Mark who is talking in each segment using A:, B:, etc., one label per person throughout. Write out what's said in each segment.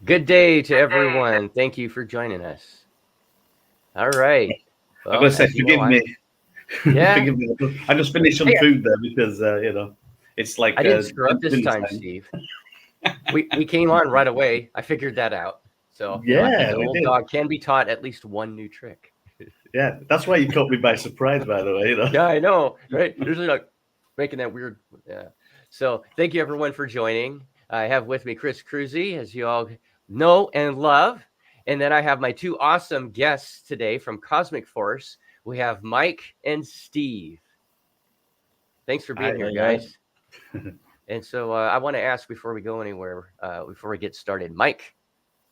A: Good day to everyone. Thank you for joining us. All right.
B: I'm
A: Well,
B: going to say,
A: as you know,
B: forgive me.
A: Yeah.
B: Forgive me. I just finished some
A: Hey,
B: food there because, it's like
A: I didn't screw up this
B: dinner
A: time, Steve. We came on right away. I figured that out. So, I think
B: Yeah,
A: an
B: we
A: old
B: did.
A: dog can be taught at least one new trick.
B: Yeah, that's why you caught me by surprise, by the way.
A: Yeah, I know, right? Usually like making that weird. Yeah. So, thank you everyone for joining. I have with me Chris Cruzy, as you all know and love. And then I have my two awesome guests today from Cosmic Force. We have Mike and Steve. Thanks for being here, guys. And so I want to ask before we go anywhere, before we get started, Mike,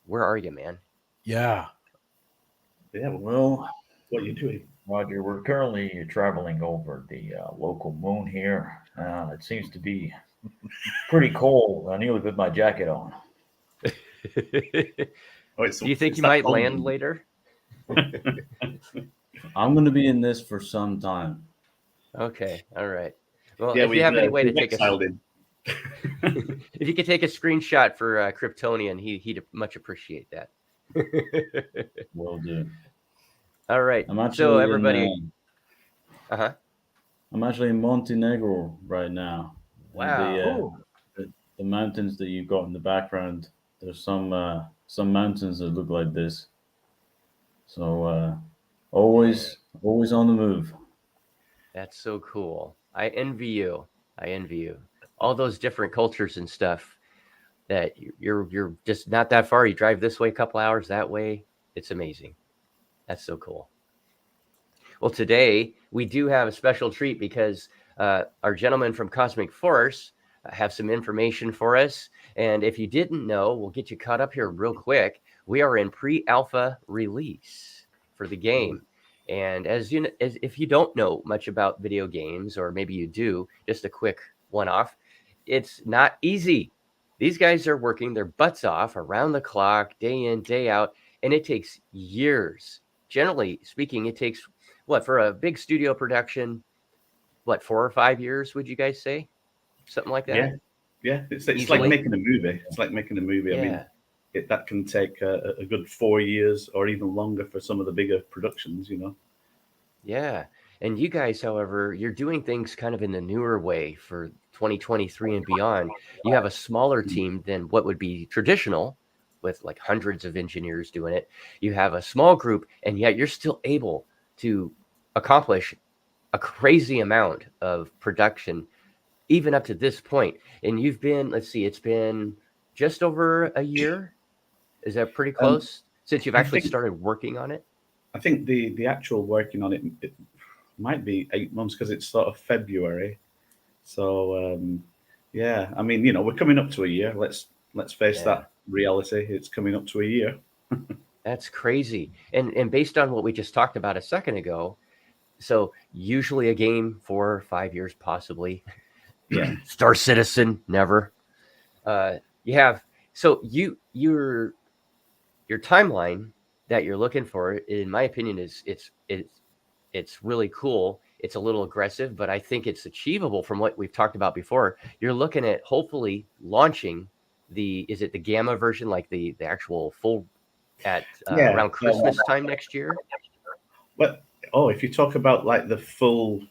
A: where are you, man?
C: Yeah.
B: Well, what are you doing?
D: Roger, we're currently traveling over the local moon here. It seems to be pretty cold. I nearly put my jacket on.
A: Do you think you might land later?
C: I'm going to be in this for some time.
A: Okay. All right. Well,
B: Yeah,
A: if you have any way to take if you could take a screenshot for Kryptonian, he'd much appreciate that.
C: Will do.
A: All right.
C: I'm actually
A: So everybody,
C: I'm actually in Montenegro right now.
A: Wow.
C: The mountains that you've got in the background. There's some mountains that look like this. So always on the move.
A: That's so cool. I envy you. All those different cultures and stuff that you're just not that far. You drive this way a couple hours, that way. It's amazing. That's so cool. Well, today we do have a special treat because our gentlemen from Cosmic Force have some information for us. And if you didn't know, we'll get you caught up here real quick. We are in pre-alpha release for the game. And as if you don't know much about video games, or maybe you do, just a quick one-off, it's not easy. These guys are working their butts off around the clock, day in, day out, and it takes years. Generally speaking, it takes, for a big studio production, 4 or 5 years, would you guys say? Something like that?
B: Yeah. It's like making a movie. It's like making a movie.
A: Yeah.
B: I mean, that can take a good 4 years or even longer for some of the bigger productions,
A: Yeah. And you guys, however, you're doing things kind of in the newer way for 2023 and beyond. You have a smaller team than what would be traditional, with like hundreds of engineers doing it. You have a small group, and yet you're still able to accomplish a crazy amount of production, even up to this point. And you've been, it's been just over a year. Is that pretty close since you've actually started working on it?
B: I think the actual working on it might be 8 months because it's sort of February. So yeah, I mean, we're coming up to a year. Let's face that reality. It's coming up to a year.
A: That's crazy. And based on what we just talked about a second ago, so usually a game 4 or 5 years, possibly.
B: Yeah.
A: Star Citizen, never. You have your timeline that you're looking for, in my opinion, is it's really cool. It's a little aggressive, but I think it's achievable from what we've talked about before. You're looking at hopefully launching is it the Gamma version, like the actual full at around Christmas time next year?
B: But if you talk about like the full,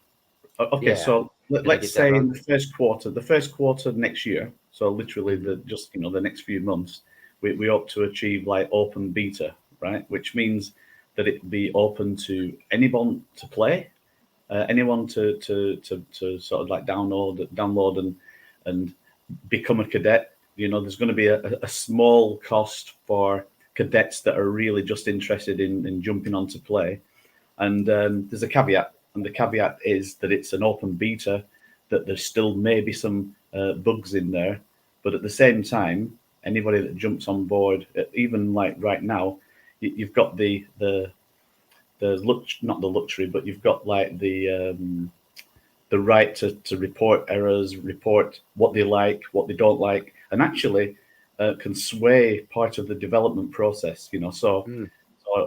B: okay, so let's say in the first quarter next year, so literally the next few months, we hope to achieve like open beta, right? Which means that it be open to anyone to play, anyone to sort of like download and become a cadet. There's going to be a small cost for cadets that are really just interested in jumping on to play. And there's a caveat, and the caveat is that it's an open beta, that there's still maybe some bugs in there. But at the same time, anybody that jumps on board, even like right now, you've got not the luxury, but you've got like the right to report errors, report what they like, what they don't like, and actually can sway part of the development process. So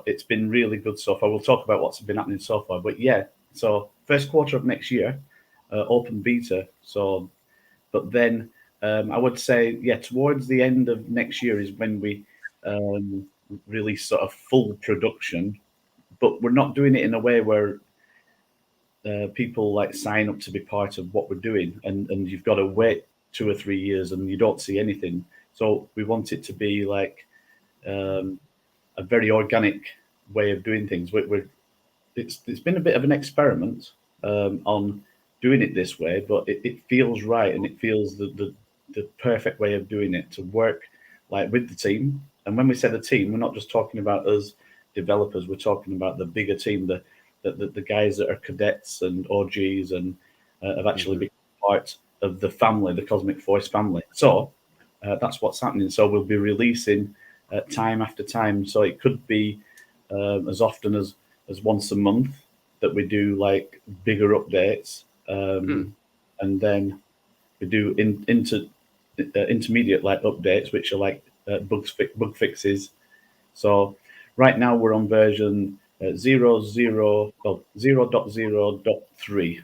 B: it's been really good so far. We'll talk about what's been happening so far, but yeah. So first quarter of next year, open beta. So, but then I would say, towards the end of next year is when we release sort of full production, but we're not doing it in a way where people like sign up to be part of what we're doing, and you've got to wait 2 or 3 years and you don't see anything. So we want it to be like a very organic way of doing things. It's been a bit of an experiment on doing it this way, but it feels right, and it feels the perfect way of doing it to work like with the team. And when we say the team, we're not just talking about us developers. We're talking about the bigger team, the guys that are cadets and OGs and have actually become part of the family, the Cosmic Voice family. So that's what's happening. So we'll be releasing time after time. So it could be as often as once a month that we do like bigger updates, and then we do intermediate like updates, which are like bug fixes. So right now we're on version 0.0.3.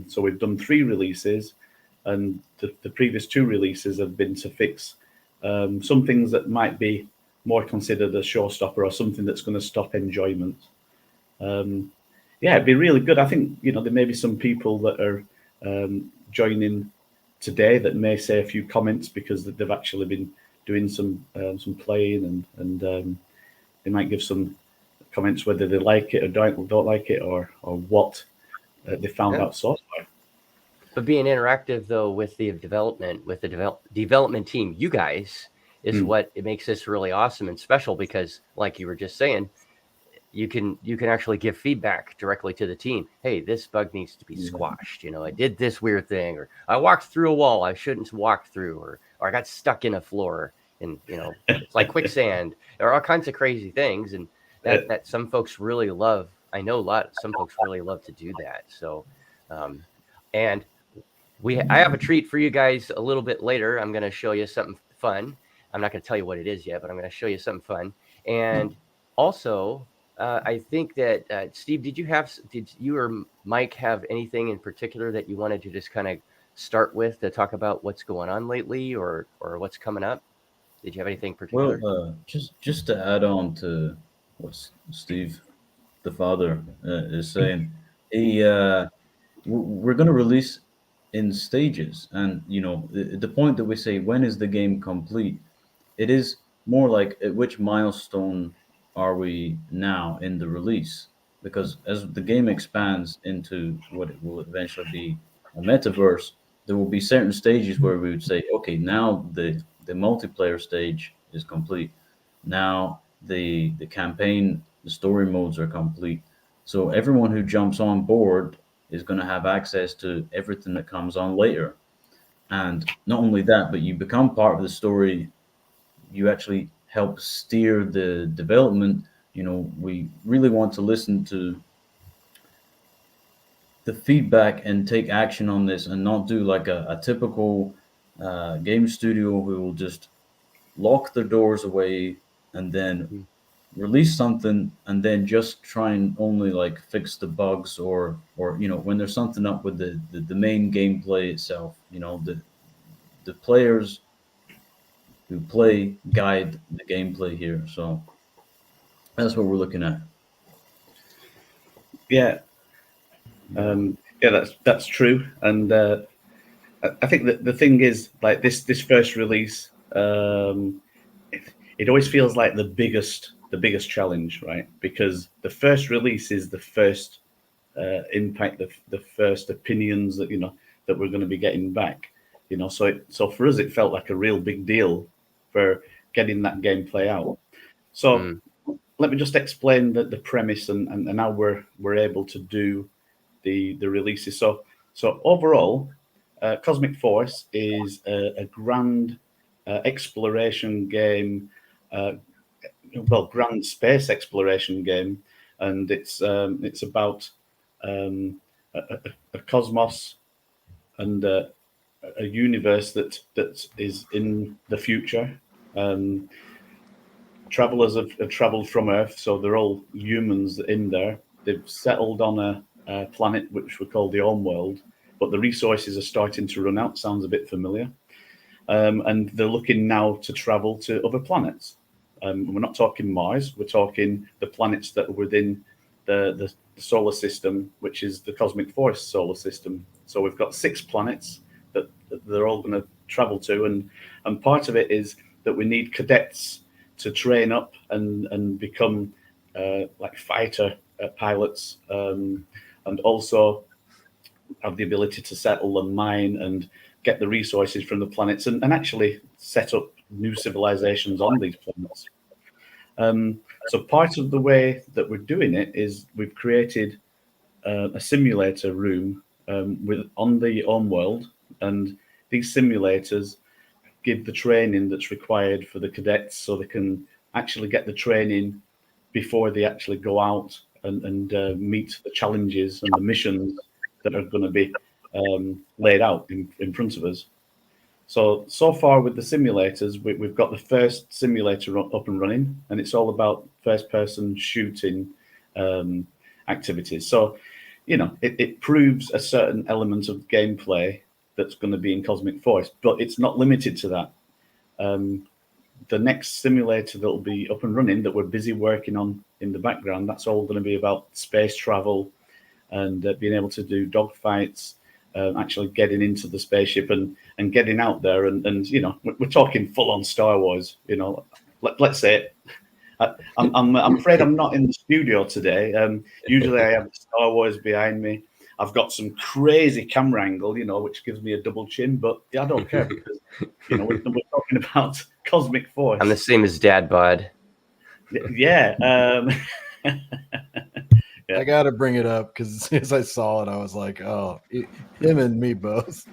B: So we've done 3 releases, and the previous 2 releases have been to fix some things that might be more considered a showstopper or something that's going to stop enjoyment. It'd be really good. I think there may be some people that are joining today that may say a few comments because they've actually been doing some playing, and they might give some comments whether they like it or don't like it, or what they found out so far.
A: But being interactive though with the development, with the development team, you guys, is what it makes this really awesome and special, because like you were just saying, you can actually give feedback directly to the team. Hey, this bug needs to be squashed. I did this weird thing, or I walked through a wall I shouldn't walk through, or I got stuck in a floor, and it's like quicksand, or all kinds of crazy things, and that some folks really love. I know some folks really love to do that. So, and I have a treat for you guys a little bit later. I'm going to show you something fun. I'm not going to tell you what it is yet, but I'm going to show you something fun. And also, I think that Steve, did you or Mike have anything in particular that you wanted to just kind of start with to talk about what's going on lately, or what's coming up? Did you have anything particular?
C: Well, just to add on to what Steve, the father, is saying, we're going to release in stages, and the point that we say, when is the game complete, it is more like at which milestone are we now in the release, because as the game expands into what it will eventually be a metaverse, there will be certain stages where we would say, okay, now the multiplayer stage is complete, now the campaign, the story modes are complete, so everyone who jumps on board is going to have access to everything that comes on later. And not only that, but you become part of the story. You actually help steer the development. We really want to listen to the feedback and take action on this, and not do like a typical game studio who will just lock their doors away and then release something and then just try and only like fix the bugs, or when there's something up with the main gameplay itself, the players who play guide the gameplay here. So that's what we're looking at.
B: That's true. And I think that the thing is, like this first release, it always feels like the biggest challenge, right? Because the first release is the first impact, the first opinions that that we're going to be getting back. So for us, it felt like a real big deal for getting that gameplay out. So let me just explain the premise and how we're able to do the releases. So overall, Cosmic Force is a grand exploration game, grand space exploration game, and it's about a cosmos and a universe that is in the future. Travelers have traveled from Earth, so they're all humans in there. They've settled on a planet which we call the Home World, but the resources are starting to run out. Sounds a bit familiar. And they're looking now to travel to other planets. We're not talking Mars. We're talking the planets that are within the solar system, which is the cosmic force solar system. So we've got 6 planets that they're all going to travel to, and part of it is that we need cadets to train up and become like fighter pilots, and also have the ability to settle and mine and get the resources from the planets and actually set up new civilizations on these planets. So part of the way that we're doing it is we've created a simulator room on the home world, and these simulators give the training that's required for the cadets, so they can actually get the training before they actually go out and meet the challenges and the missions that are going to be laid out in front of us. So far with the simulators, we've got the first simulator up and running, and it's all about first-person shooting activities. So, it proves a certain element of gameplay that's going to be in Cosmic Force, but it's not limited to that. The next simulator that will be up and running that we're busy working on in the background, that's all going to be about space travel and being able to do dogfights, actually getting into the spaceship and getting out there. And we're talking full-on Star Wars, let's say it. I'm afraid I'm not in the studio today. Usually I have Star Wars behind me. I've got some crazy camera angle, which gives me a double chin, but I don't care because, we're talking about Cosmic Force.
A: I'm the same as Dad Bod.
B: Yeah.
E: Yeah. I got to bring it up because as soon as I saw it, I was like, oh, him and me both.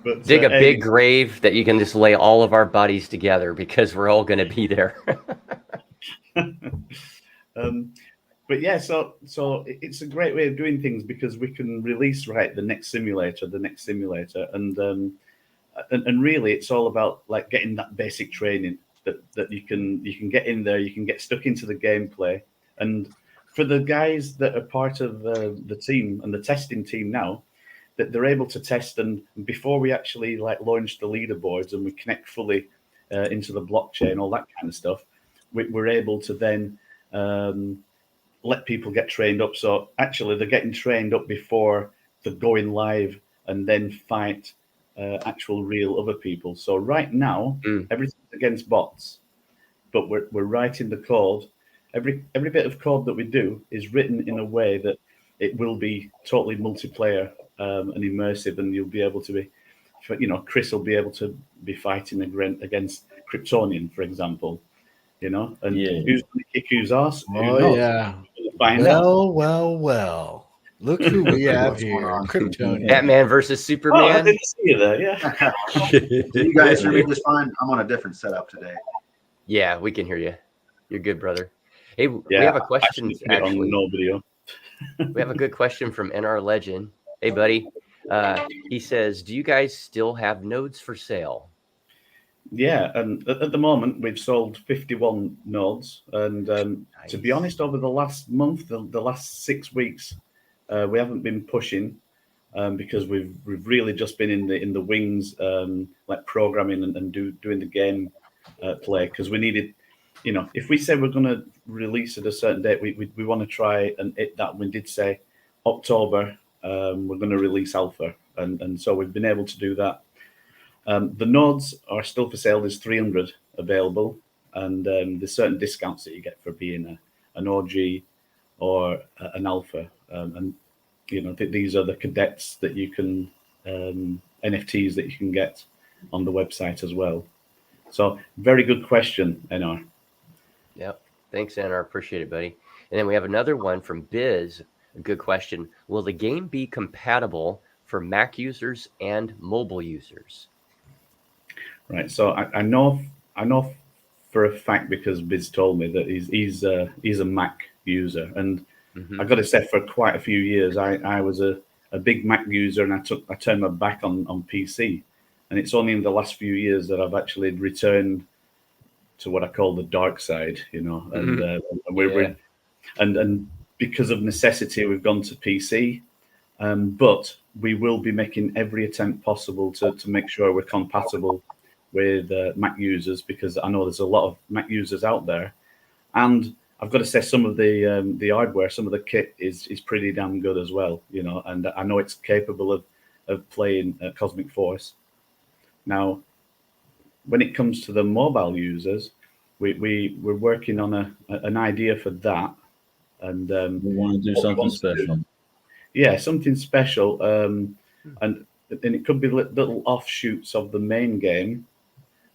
B: But,
A: dig a big grave that you can just lay all of our bodies together because we're all going to be there.
B: But yeah, so it's a great way of doing things because we can release the next simulator, and really it's all about like getting that basic training that you can get in there, you can get stuck into the gameplay. And for the guys that are part of the team and the testing team now, that they're able to test, and before we actually like launch the leaderboards and we connect fully into the blockchain, all that kind of stuff, we're able to then let people get trained up. So actually they're getting trained up before they're going live and then fight actual real other people. So right now everything's against bots, but we're writing the code. Every bit of code that we do is written in a way that it will be totally multiplayer and immersive, and you'll be able to be, Chris will be able to be fighting against Kryptonian, for example, and who's going to kick whose ass?
E: Oh, yeah. Well. Look who we have here. Kryptonian.
A: Batman versus Superman.
B: Oh, I didn't see you there, yeah.
F: You guys hear me just fine? I'm on a different setup today.
A: Yeah, we can hear you. You're good, brother. Hey, we have a question, actually. We have a good question from NR Legend. Hey, buddy. He says, do you guys still have nodes for sale?
B: Yeah, and at the moment we've sold 51 nodes, and nice. To be honest, over the last month, the last 6 weeks, we haven't been pushing because we've really just been in the wings, like programming and doing the game play, because we needed, if we say we're going to release at a certain date, we want to try and hit that. We did say October we're going to release alpha, and so we've been able to do that. The nodes are still for sale. There's 300 available, and there's certain discounts that you get for being an OG or an alpha. And these are the cadets that you can NFTs that you can get on the website as well. So very good question, NR.
A: Yep. Thanks, NR. Appreciate it, buddy. And then we have another one from Biz. A good question. Will the game be compatible for Mac users and mobile users?
B: Right. So I know for a fact, because Biz told me that he's a Mac user, and I got to say, for quite a few years I was a big Mac user, and I turned my back on PC, and it's only in the last few years that I've actually returned to what I call the dark side, and and because of necessity we've gone to PC, but we will be making every attempt possible to make sure we're compatible with Mac users, because I know there's a lot of Mac users out there, and I've got to say some of the hardware, some of the kit is pretty damn good as well, you know, and I know it's capable of playing Cosmic Force. Now, when it comes to the mobile users, we're working on an idea for that, and
C: we want to do something special.
B: Yeah, something special, and it could be little offshoots of the main game,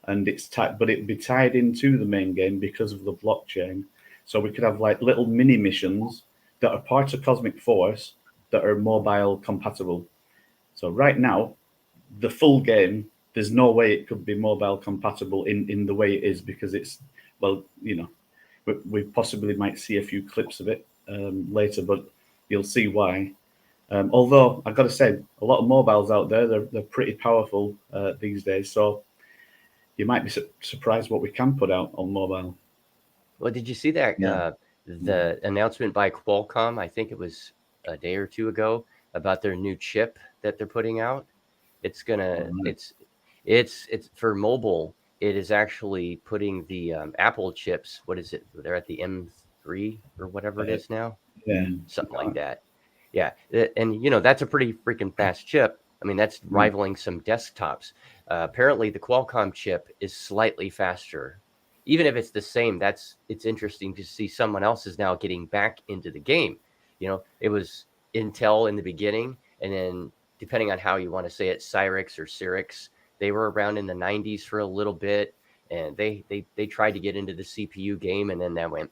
B: and but it'd be tied into the main game because of the blockchain. So we could have like little mini missions that are part of Cosmic Force that are mobile compatible. So right now, the full game, there's no way it could be mobile compatible in the way it is, because it's, well, you know, we possibly might see a few clips of it later, but you'll see why. Although I've got to say, a lot of mobiles out there, they're pretty powerful these days. So you might be surprised what we can put out on mobile.
A: Well, did you see that the announcement by Qualcomm? I think it was a day or two ago about their new chip that they're putting out. It's gonna it's for mobile. It is actually putting the Apple chips. What is it? They're at the M3 or whatever it is now.
B: Yeah,
A: something like that. Yeah, and you know that's a pretty freaking fast chip. I mean, that's rivaling some desktops. Apparently, the Qualcomm chip is slightly faster. Even if it's the same, it's interesting to see someone else is now getting back into the game. You know, it was Intel in the beginning, and then depending on how you want to say it, Cyrix or Cyrix, they were around in the 90s for a little bit, and they tried to get into the CPU game, and then that went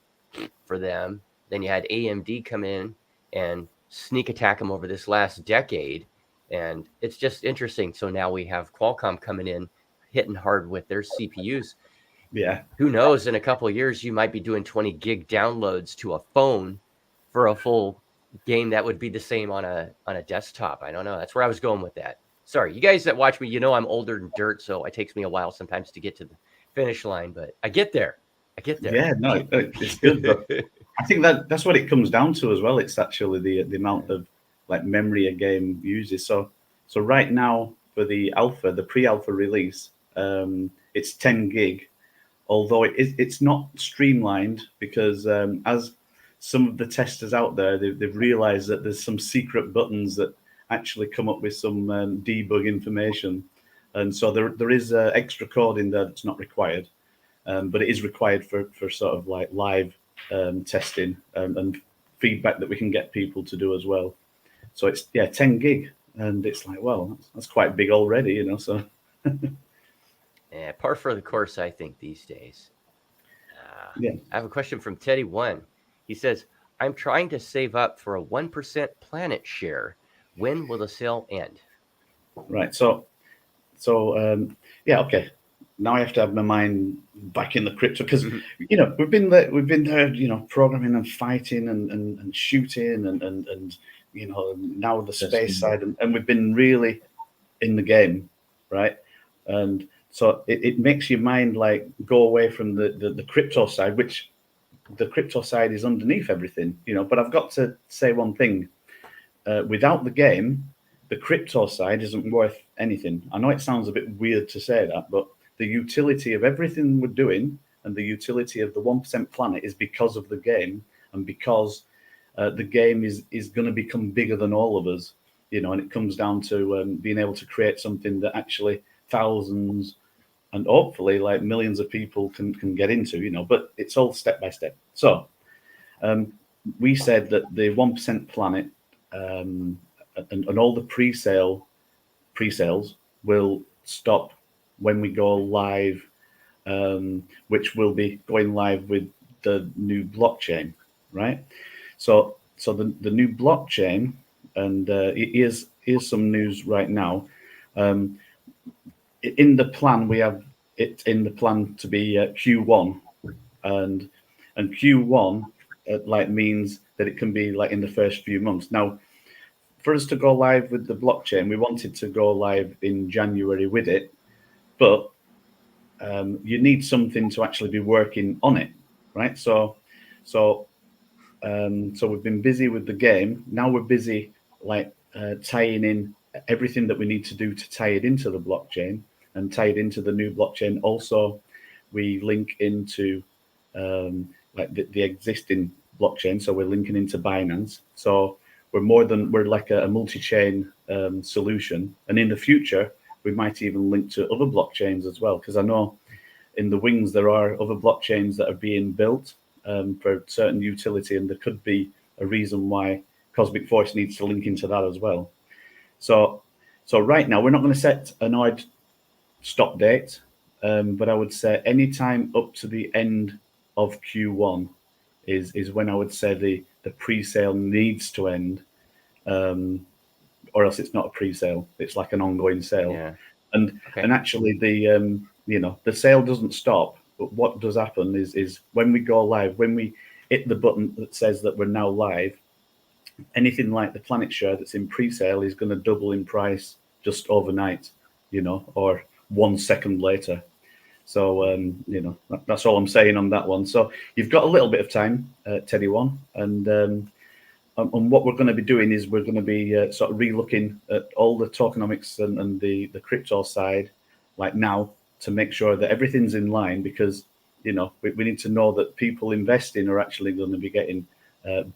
A: for them. Then you had AMD come in and sneak attack them over this last decade, and it's just interesting. So now we have Qualcomm coming in, hitting hard with their CPUs.
B: Yeah.
A: Who knows? In a couple of years, you might be doing 20 gig downloads to a phone for a full game that would be the same on a desktop. I don't know. That's where I was going with that. Sorry, you guys that watch me, you know I'm older than dirt, so it takes me a while sometimes to get to the finish line, but I get there.
B: Yeah, no, it's good. But I think that's what it comes down to as well. It's actually the amount of like memory a game uses. So right now for the pre-alpha release, it's 10 gig. Although it's not streamlined, because as some of the testers out there, they've realized that there's some secret buttons that actually come up with some debug information. And so there is extra code in there that's not required, but it is required for sort of like live testing and feedback that we can get people to do as well. So it's 10 gig, and it's like, well, that's quite big already, you know. So
A: yeah, par for the course, I think, these days.
B: Yeah.
A: I have a question from Teddy1. He says, I'm trying to save up for a 1% planet share. When will the sale end?
B: Right. So yeah, okay. Now I have to have my mind back in the crypto, because you know we've been there, you know, programming and fighting and shooting and you know, now the space side, and we've been really in the game, right? And so it makes your mind like go away from the crypto side, which the crypto side is underneath everything, you know. But I've got to say one thing: without the game, the crypto side isn't worth anything. I know it sounds a bit weird to say that, but the utility of everything we're doing and the utility of the 1% planet is because of the game, and because the game is going to become bigger than all of us, you know. And it comes down to being able to create something that actually thousands and hopefully like millions of people can get into, you know. But it's all step by step. So we said that the 1% planet and all the pre-sales will stop when we go live, which will be going live with the new blockchain, right? So the new blockchain, and here's some news right now. In the plan, we have it in the plan to be Q1, and Q1 like means that it can be like in the first few months. Now, for us to go live with the blockchain, we wanted to go live in January with it, but you need something to actually be working on it, right? So we've been busy with the game. Now we're busy like tying in everything that we need to do to tie it into the blockchain. and tie it into the new blockchain. Also, we link into like the existing blockchain, so we're linking into Binance. So we're like a multi-chain solution, and in the future we might even link to other blockchains as well, because I know in the wings there are other blockchains that are being built for certain utility, and there could be a reason why Cosmic Voice needs to link into that as well. So right now we're not going to set an hard stop date, but I would say any time up to the end of Q1 is when I would say the pre-sale needs to end, or else it's not a pre-sale. It's like an ongoing sale.
A: Yeah.
B: And actually the sale doesn't stop. But what does happen is when we go live, when we hit the button that says that we're now live, anything like the Planet share that's in pre-sale is going to double in price just overnight, or 1 second later. So, that's all I'm saying on that one. So you've got a little bit of time, Teddy One. And what we're going to be doing is we're going to be sort of re-looking at all the tokenomics and the crypto side, like now, to make sure that everything's in line, because, we need to know that people investing are actually going to be getting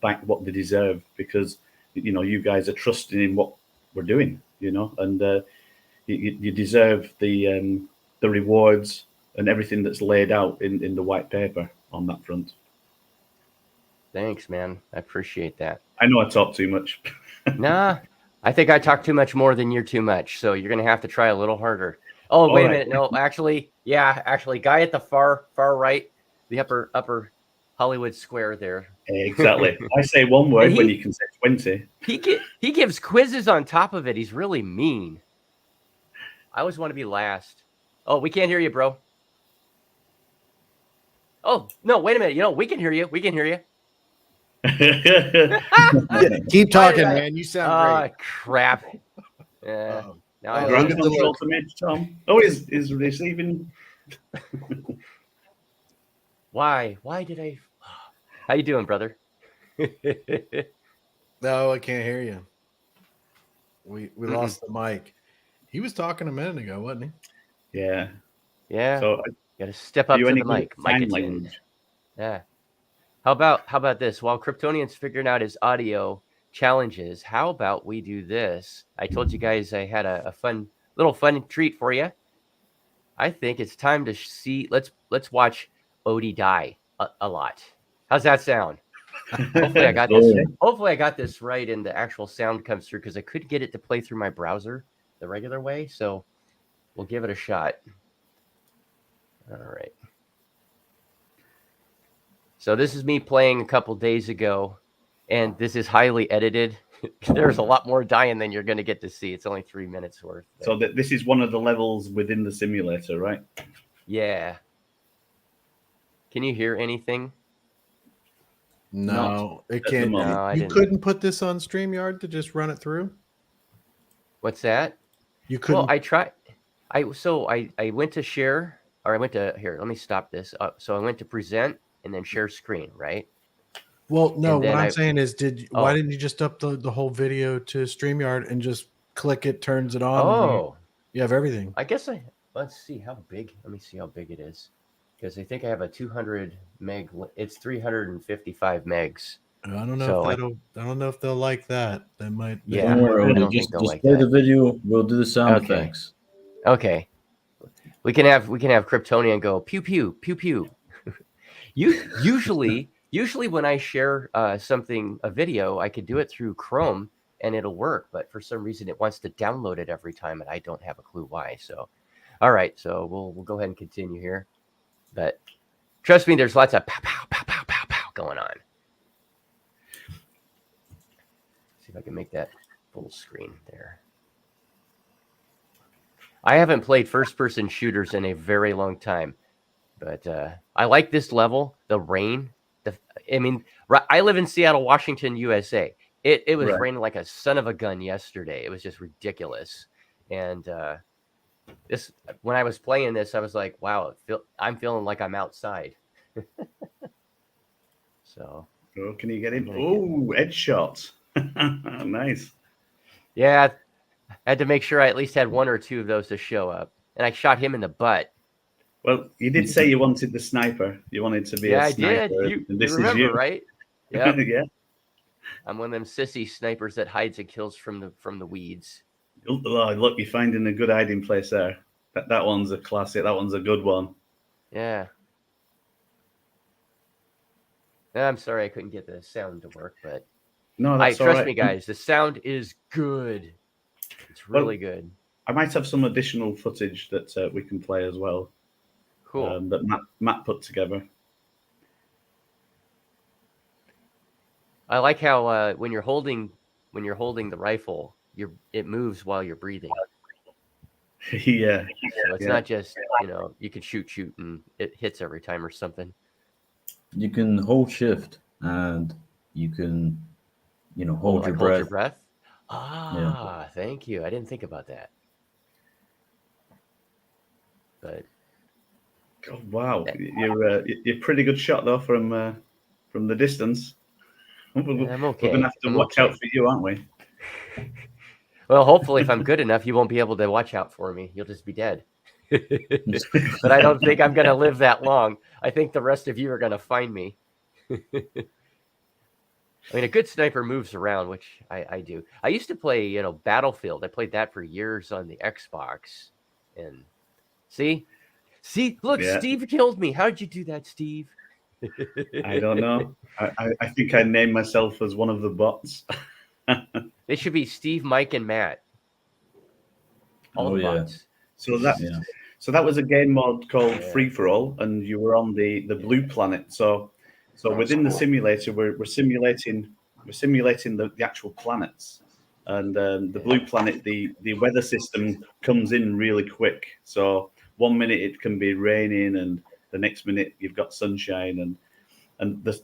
B: back what they deserve, because, you guys are trusting in what we're doing, and you deserve the rewards and everything that's laid out in the white paper on that front.
A: Thanks, man. I appreciate that.
B: I know I talk too much.
A: Nah, I think I talk too much more than you're too much. So you're going to have to try a little harder. Oh, wait a minute. No, actually, guy at the far right, the upper Hollywood square there.
B: Exactly. I say one word when you can say 20.
A: He gives quizzes on top of it. He's really mean. I always want to be last. Oh, we can't hear you, bro. Oh, no, wait a minute. We can hear you. We can hear you.
E: Keep talking, man. You sound great.
A: Crap. Yeah. Now I
B: Grand control to me, Tom. Oh, is receiving.
A: Why did I? How you doing, brother?
E: No, I can't hear you. We lost the mic. He was talking a minute ago, wasn't he?
B: Yeah.
A: So got to step up to the mic. Mic language. Yeah. How about this? While Kryptonian's figuring out his audio challenges, how about we do this? I told you guys I had a fun treat for you. I think it's time to see. Let's watch Odie die a lot. How's that sound? Hopefully I got this. Hopefully I got this right, and the actual sound comes through, because I could get it to play through my browser the regular way. So we'll give it a shot. All right. So this is me playing a couple days ago, and this is highly edited. There's a lot more dying than you're going to get to see. It's only 3 minutes worth.
B: So this is one of the levels within the simulator, right?
A: Yeah. Can you hear anything?
E: No, it can't. No, you couldn't put this on StreamYard to just run it through?
A: What's that?
E: You couldn't.
A: Well, I tried. I went to share, or I went to here. Let me stop this. So I went to present and then share screen, right?
E: Well, no. What I'm saying is, why didn't you just up the whole video to StreamYard and just click it, turns it on?
A: Oh,
E: you have everything.
A: I guess let's see how big. Let me see how big it is, because I think I have a 200 meg. It's 355 megs.
E: I don't know. I don't know if they'll like that. They might.
A: Yeah.
C: Don't worry, just play the video. We'll do the sound effects.
A: Okay. We can have Kryptonian go pew pew pew pew. Usually when I share a video, I could do it through Chrome and it'll work. But for some reason, it wants to download it every time, and I don't have a clue why. So, all right. So we'll go ahead and continue here. But trust me, there's lots of pow pow pow pow pow pow going on. See if I can make that full screen there. I haven't played first-person shooters in a very long time, but I like this level. The rain. I live in Seattle, Washington, USA. It was raining like a son of a gun yesterday. It was just ridiculous. And this, when I was playing this, I was like, wow, I'm feeling like I'm outside. So.
B: Oh, can you get in? Oh, headshot. Nice.
A: Yeah, I had to make sure I at least had one or two of those to show up. and I shot him in the butt.
B: Well, you did say you wanted the sniper. You wanted to be a sniper.
A: I did.
B: And this
A: you remember,
B: is you,
A: right? Yeah.
B: Yeah.
A: I'm one of them sissy snipers that hides and kills from the weeds.
B: Oh, look, you're finding a good hiding place there. That one's a classic. That one's a good one.
A: Yeah. I'm sorry I couldn't get the sound to work, but
B: no, that's
A: trust
B: all right.
A: me, guys. The sound is good. It's really good.
B: I might have some additional footage that we can play as well.
A: Cool.
B: That Matt put together.
A: I like how when you're holding the rifle, it moves while you're breathing.
B: Yeah.
A: So it's not just, you can shoot and it hits every time or something.
C: You can hold shift and you can, hold your breath.
A: Hold your breath. Ah, thank you. I didn't think about that. But
B: oh, wow, you're a pretty good shot though from the distance.
A: I'm okay.
B: We're gonna have to watch out for you, aren't we?
A: Well, hopefully, if I'm good enough, you won't be able to watch out for me. You'll just be dead. But I don't think I'm going to live that long. I think the rest of you are going to find me. I mean, a good sniper moves around, which I do. I used to play, Battlefield. I played that for years on the Xbox. And see, look,
B: Yeah.
A: Steve killed me. How did you do that, Steve?
B: I don't know. I think I named myself as one of the bots.
A: They should be Steve, Mike, and Matt. All the bots.
B: So that was a game mode called Free for All, and you were on the blue planet. So within the simulator, we're simulating the actual planets, and the blue planet, the weather system comes in really quick. So 1 minute it can be raining, and the next minute you've got sunshine, and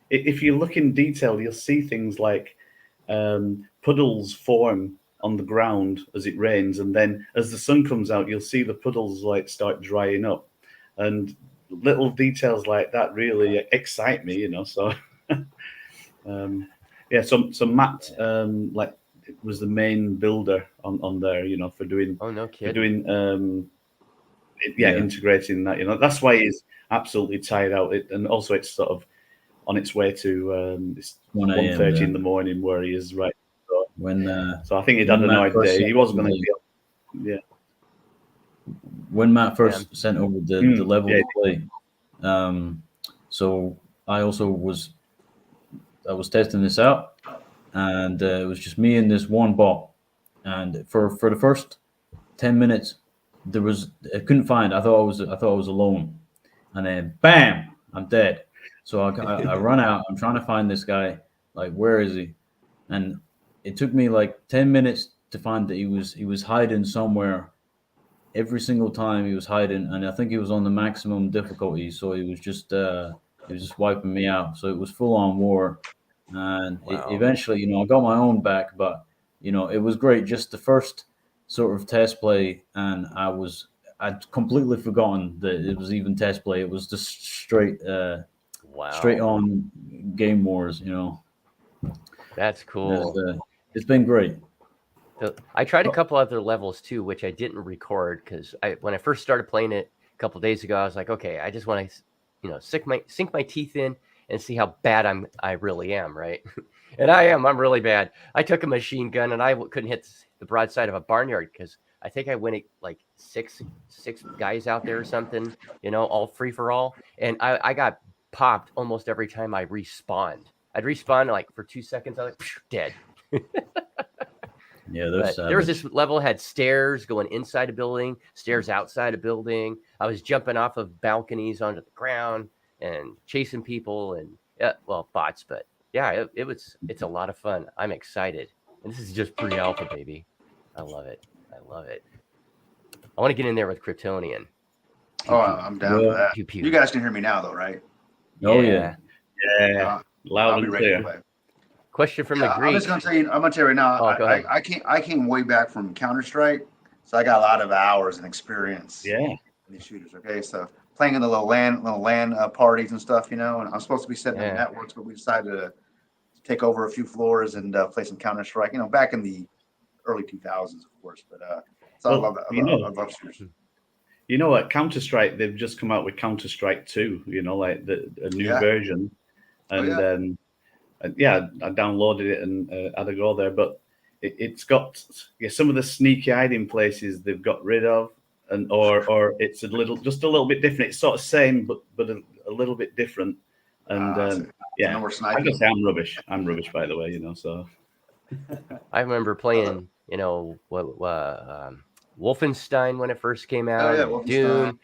B: if you look in detail, you'll see things like puddles form on the ground as it rains, and then as the sun comes out, you'll see the puddles start drying up, and little details like that really excite me, So, so Matt was the main builder on there, for doing.
A: Oh, no kidding.
B: For doing integrating that, that's why he's absolutely tired out. And also it's sort of on its way to 1:30 in the morning where he is right. So I think he'd had an hard day. He was going to be
C: when Matt first sent over the level to play. So I also was testing this out, and it was just me and this one bot. And for the first 10 minutes, I couldn't find. I thought I was alone, and then bam, I'm dead. So I run out. I'm trying to find this guy. Like, where is he? And it took me like 10 minutes to find that he was hiding somewhere. Every single time he was hiding, and I think he was on the maximum difficulty. So he was just wiping me out. So it was full on war, and eventually, I got my own back. But it was great. Just the first sort of test play, and I'd completely forgotten that it was even test play. It was just straight on game wars.
A: That's cool.
C: It's been great.
A: So I tried a couple other levels too, which I didn't record because when I first started playing it a couple days ago, I was like, okay, I just want to, sink my teeth in and see how bad I really am, right? And I'm really bad. I took a machine gun and I couldn't hit the broadside of a barnyard because I think I went like six guys out there or something, all free for all, and I got popped almost every time I respawned. I'd respawn like for 2 seconds, I was like, dead.
C: Yeah,
A: there was this level had stairs going inside a building, stairs outside a building. I was jumping off of balconies onto the ground and chasing people and bots. But yeah, it's a lot of fun. I'm excited, and this is just pre-alpha, baby. I love it. I want to get in there with Kryptonian.
F: Oh, I'm down for that.
A: Pew.
F: You guys can hear me now, though, right?
C: Oh yeah,
B: loud and clear.
A: Question from the Greek.
F: I'm gonna tell you right now. I came way back from Counter-Strike, so I got a lot of hours and experience.
B: In
F: these shooters. Okay, so playing in the little LAN parties and stuff, and I'm supposed to be setting up networks, but we decided to take over a few floors and play some Counter-Strike. Back in the early 2000s, of course. But so I love that. I love shooters.
B: You know what? Counter-Strike, they've just come out with Counter-Strike 2, you know, like a new version. And yeah, I downloaded it and had a go there. But it's got some of the sneaky hiding places they've got rid of, and or it's just a little bit different. It's sort of same, but a little bit different. And yeah,
F: no more
B: I
F: sniping.
B: guess I'm rubbish. I'm rubbish, by the way, you know. So
A: I remember playing, you know, Wolfenstein when it first came out,
F: yeah,
A: and
F: Wolfenstein.
A: Doom,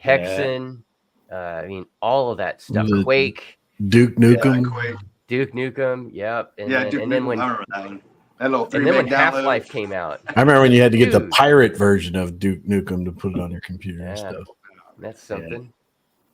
A: Hexen. I mean, all of that stuff. Quake,
E: Duke Nukem.
F: Quake.
A: Duke Nukem. Yep. And
F: Yeah,
A: then,
F: Duke
A: and
F: Nukem.
A: then when
F: I remember that one. That little 3
A: and then when
F: meg download.
A: Half-Life came out,
E: I remember when you had to get the
A: Dude.
E: pirate version of Duke Nukem to put it on your computer and
A: Yeah.
E: stuff.
A: that's something.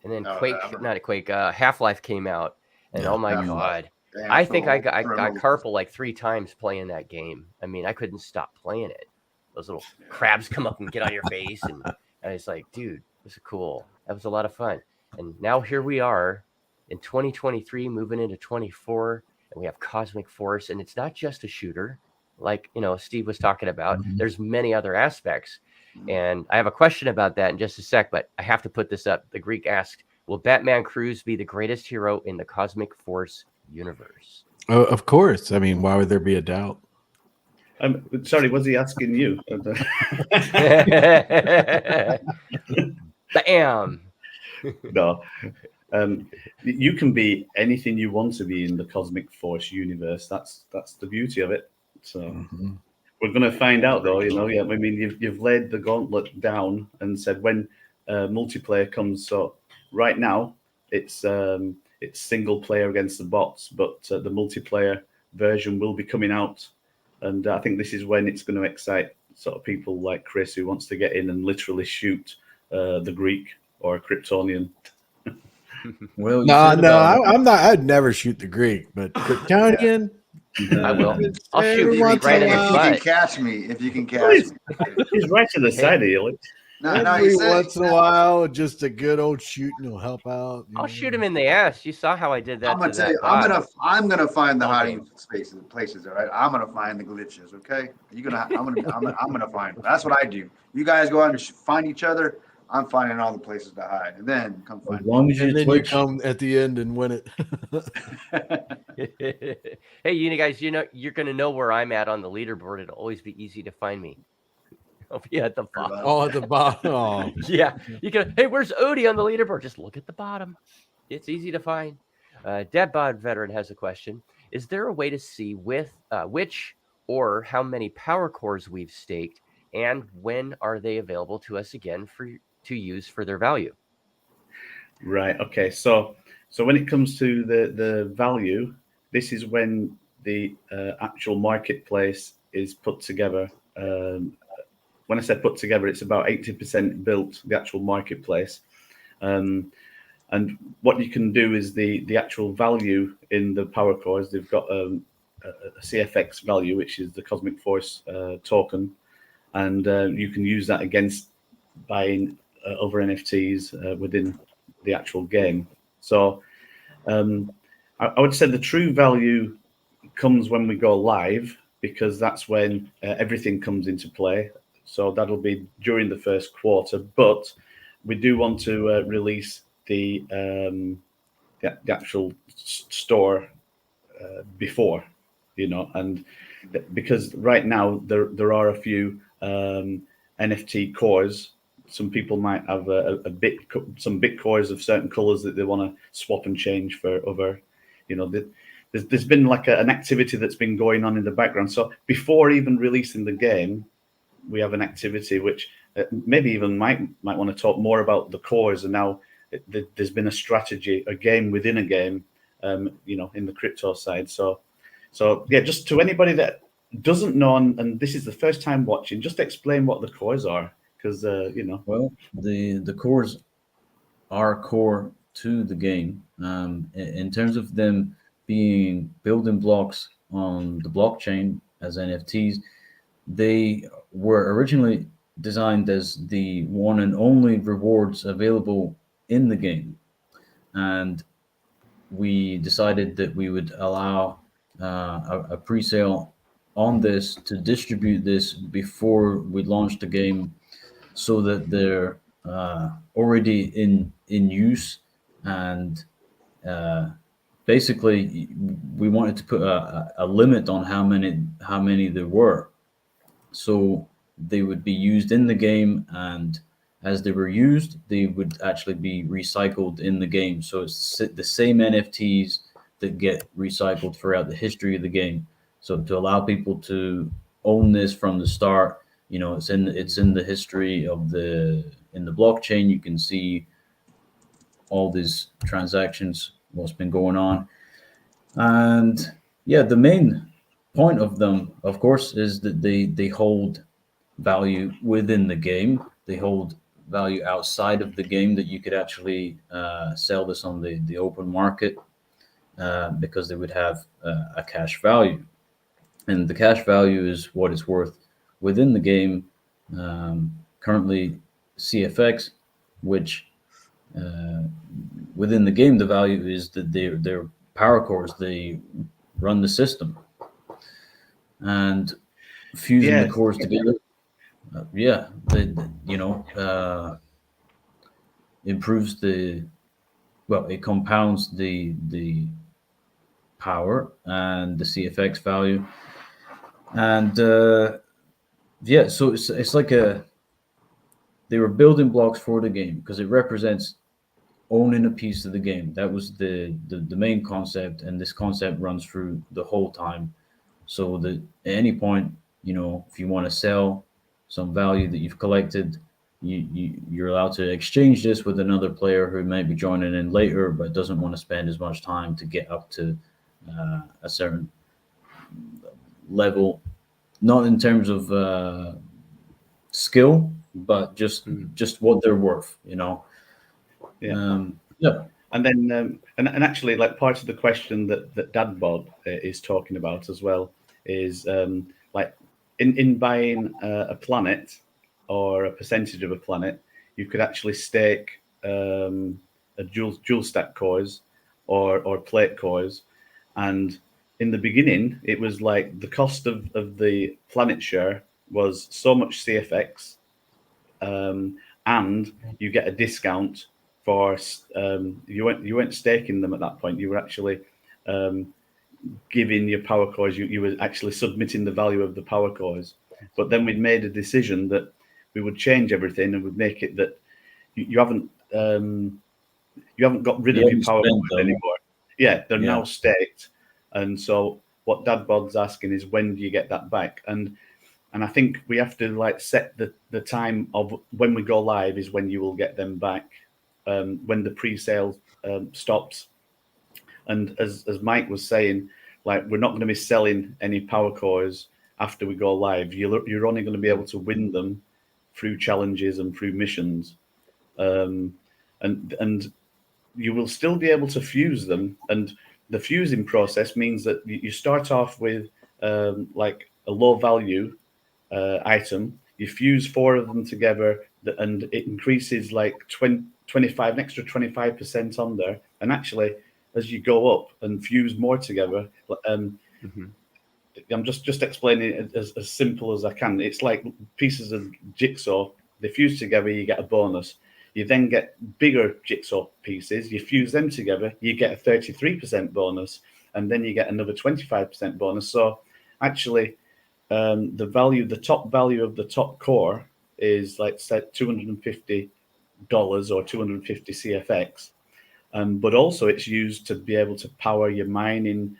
A: And then
F: Oh,
A: Quake,
F: yeah.
A: not Quake, Half-Life came out, and oh my
F: Half-Life.
A: god,
F: Damn,
A: I think I
F: so
A: got carpal like 3 times playing that game. I mean, I couldn't stop playing it. Those little crabs come up and get on your face, and it's like, dude, this is cool. That was a lot of fun. And now here we are in 2023, moving into 24, and we have Cosmic Force, and it's not just a shooter, like Steve was talking about.
E: Mhm.
A: There's many other aspects, and I have a question about that in just a sec, but I have to put this up. The Greek asked, "Will Batman Cruz be the greatest hero in the Cosmic Force universe?"
E: Oh, of course. I mean, why would there be a doubt?
B: sorry, was he asking you?
A: Bam.
B: No. You can be anything you want to be in the Cosmic Force universe. That's the beauty of it. So we're going to find out, though. You know, yeah. I mean, you've laid the gauntlet down and said when multiplayer comes. So right now, it's single player against the bots, but the multiplayer version will be coming out, and I think this is when it's going to excite sort of people like Chris, who wants to get in and literally shoot the Greek or a Kryptonian.
C: Well,
E: I'm not. I'd never shoot the Greek, but Kryptonian.
A: I will. I'll shoot Greek right in the
F: If
A: butt.
F: you can catch me, me.
B: He's right to the side of you.
E: Every once in a while, just a good old shooting will help out.
A: I'll shoot him in the ass. You saw how I did that.
F: I'm gonna tell you, I'm gonna find the hiding places. All right, I'm gonna find the glitches. Okay, I'm gonna find them. That's what I do. You guys go out and find each other. I'm finding all the places to hide, and then come find me.
E: And then you come at the end and win
A: it. Hey, you guys, you're gonna know where I'm at on the leaderboard. It'll always be easy to find me. I'll be at the bottom.
E: Oh, at the bottom. Oh.
A: Yeah, you can. Hey, where's Odie on the leaderboard? Just look at the bottom. It's easy to find. Deadbod Veteran has a question. Is there a way to see which or how many power cores we've staked, and when are they available to us again to use for their value?
B: Right. Okay. So when it comes to the value, this is when the actual marketplace is put together. When I said put together, it's about 80% built, the actual marketplace. And what you can do is the actual value in the power cores, they've got a CFX value, which is the Cosmic Force token. And you can use that against buying other NFTs within the actual game. So I would say the true value comes when we go live, because that's when everything comes into play. So that'll be during the first quarter, but we do want to release the actual store before, and because right now there are a few NFT cores. Some people might have some bit cores of certain colors that they want to swap and change for other, there's been like an activity that's been going on in the background. So before even releasing the game, we have an activity which maybe even might want to talk more about the cores. And now there's been a strategy, a game within a game, in the crypto side. So yeah, just to anybody that doesn't know, and this is the first time watching, just explain what the cores are, because
C: Well, the cores are core to the game. In terms of them being building blocks on the blockchain as NFTs, they were originally designed as the one and only rewards available in the game. And we decided that we would allow a pre-sale on this to distribute this before we launched the game, so that there already in use, and basically we wanted to put a limit on how many there were, so they would be used in the game, and as they were used, they would actually be recycled in the game. So it's the same NFTs that get recycled throughout the history of the game. So to allow people to own this from the start, it's in the history of in the blockchain. You can see all these transactions, what's been going on, and yeah, the main point of them, of course, is that they hold value within the game. They hold value outside of the game, that you could actually sell this on the open market, because they would have a cash value. And the cash value is what it's worth within the game. Currently, CFX, which within the game, the value is that they're power cores. They run the system, and fusing the cores together. Improves it compounds the power and the CFX value, and so it's like they were building blocks for the game because it represents owning a piece of the game. That was the main concept, and this concept runs through the whole time. So that at any point, if you want to sell some value that you've collected, you're allowed to exchange this with another player who may be joining in later but doesn't want to spend as much time to get up to a certain level, not in terms of skill, but just what they're worth,
B: Yeah.
C: Yeah.
B: And then, and actually, like part of the question that Dadbod is talking about as well is like in buying a planet or a percentage of a planet, you could actually stake a dual stack cores or plate cores. And in the beginning, it was like the cost of the planet share was so much CFX, and you get a discount for you weren't staking them at that point. You were actually giving your power cores. You were actually submitting the value of the power cores. But then we'd made a decision that we would change everything and would make it that you haven't got rid of your power cores anymore. Yeah, they're now staked. And so what Dadbod's asking is, when do you get that back? And I think we have to like set the time of when we go live is when you will get them back, when the pre-sale stops. And as Mike was saying, like, we're not going to be selling any power cores after we go live. You're only going to be able to win them through challenges and through missions, and you will still be able to fuse them. And the fusing process means that you start off with like a low value item. You fuse 4 of them together, and it increases like 25, an extra 25% on there. And actually, as you go up and fuse more together, I'm just explaining it as simple as I can. It's like pieces of jigsaw. They fuse together, you get a bonus. You then get bigger jigsaw pieces. You fuse them together, you get a 33% bonus, and then you get another 25% bonus. So actually, the top value of the top core is like set $250 or 250 CFX. But also it's used to be able to power your mining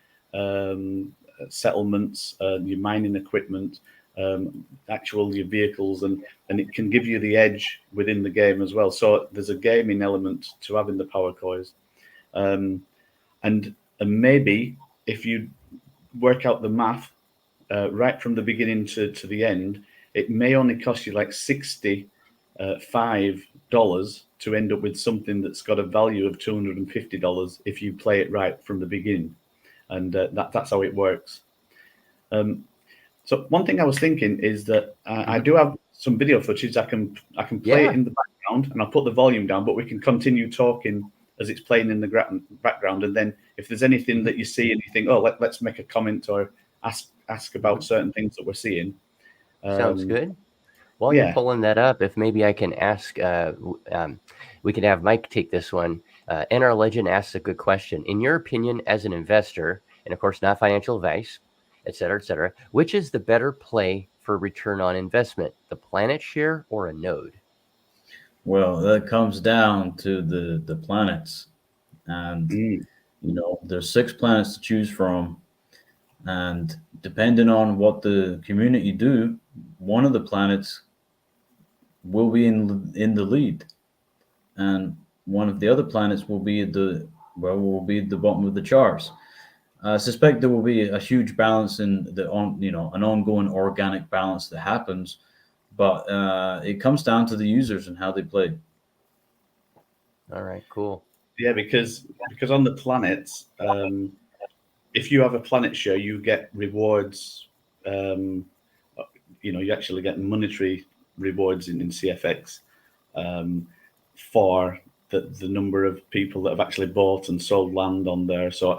B: settlements, your mining equipment, your vehicles, and it can give you the edge within the game as well. So there's a gaming element to having the power cores. And maybe if you work out the math right from the beginning to the end, it may only cost you like $65 to end up with something that's got a value of $250 if you play it right from the beginning. And that's how it works. So one thing I was thinking is that I do have some video footage. I can play it in the background, and I'll put the volume down, but we can continue talking as it's playing in the background. And then if there's anything that you see and you think, oh, let's make a comment or ask about certain things that we're seeing.
A: Sounds good. While you're pulling that up, if maybe I can ask, we can have Mike take this one. NR Legend asks a good question. In your opinion, as an investor, and of course not financial advice, et cetera, which is the better play for return on investment, the planet share or a node?
C: Well, that comes down to the planets. And, there's 6 planets to choose from. And depending on what the community do, one of the planets will be in the lead. And one of the other planets will be at the bottom of the charts. I suspect there will be a huge balance in an ongoing organic balance that happens, but it comes down to the users and how they play.
A: All right, cool.
B: Yeah, because on the planets, if you have a planet share, you get rewards. You actually get monetary rewards in CFX for the number of people that have actually bought and sold land on there. So,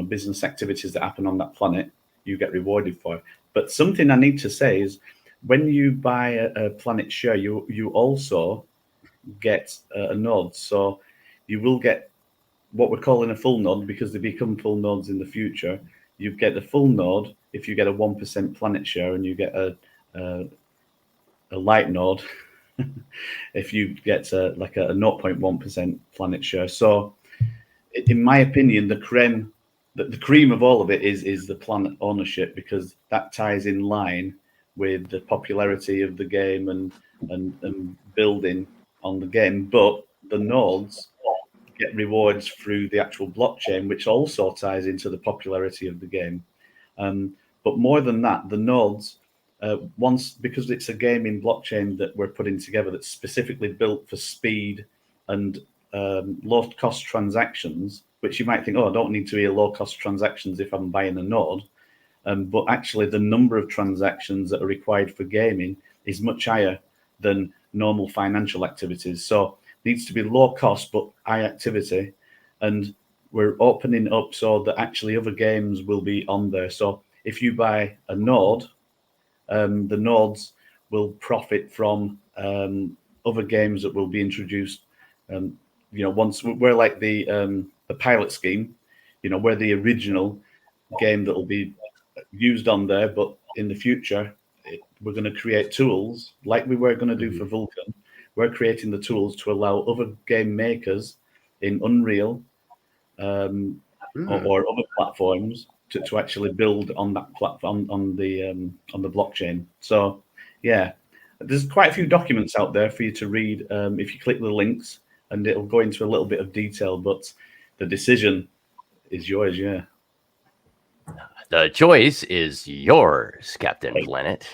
B: business activities that happen on that planet, you get rewarded for. But something I need to say is, when you buy a planet share, you also get a node. So you will get what we're calling a full node, because they become full nodes in the future. You get a full node if you get a 1% planet share, and you get a light node if you get a 0.1% planet share. So in my opinion, the cream of all of it is the planet ownership, because that ties in line with the popularity of the game and building on the game. But the nodes get rewards through the actual blockchain, which also ties into the popularity of the game. But more than that, the nodes, because it's a gaming blockchain that we're putting together that's specifically built for speed and low-cost transactions, which you might think, I don't need to be low-cost transactions if I'm buying a node. But actually, the number of transactions that are required for gaming is much higher than normal financial activities. So it needs to be low cost but high activity. And we're opening up so that actually other games will be on there. So if you buy a node, the nodes will profit from other games that will be introduced. Once we're like the pilot scheme, we're the original game that will be used on there, but in the future, we're going to create tools like we were going to do for Vulcan. We're creating the tools to allow other game makers in Unreal or other platforms to actually build on that platform on the blockchain. So yeah, there's quite a few documents out there for you to read if you click the links, and it'll go into a little bit of detail, but the decision is yours. Yeah.
A: The choice is yours, Captain Planet.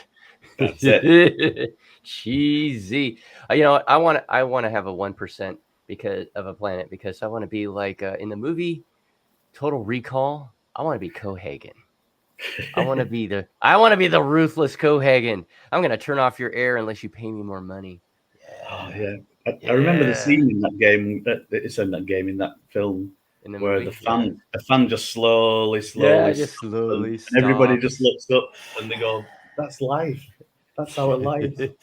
B: That's it.
A: Cheesy. I want to have a 1% because of a planet, because I want to be like in the movie Total Recall. I want to be Cohagen. I want to be the ruthless Cohagen. I'm going to turn off your air unless you pay me more money.
B: Yeah. I remember the scene in that game. It's in that film. Where the fan just slowly
A: and
B: everybody just looks up and they go, "That's life. That's our life." And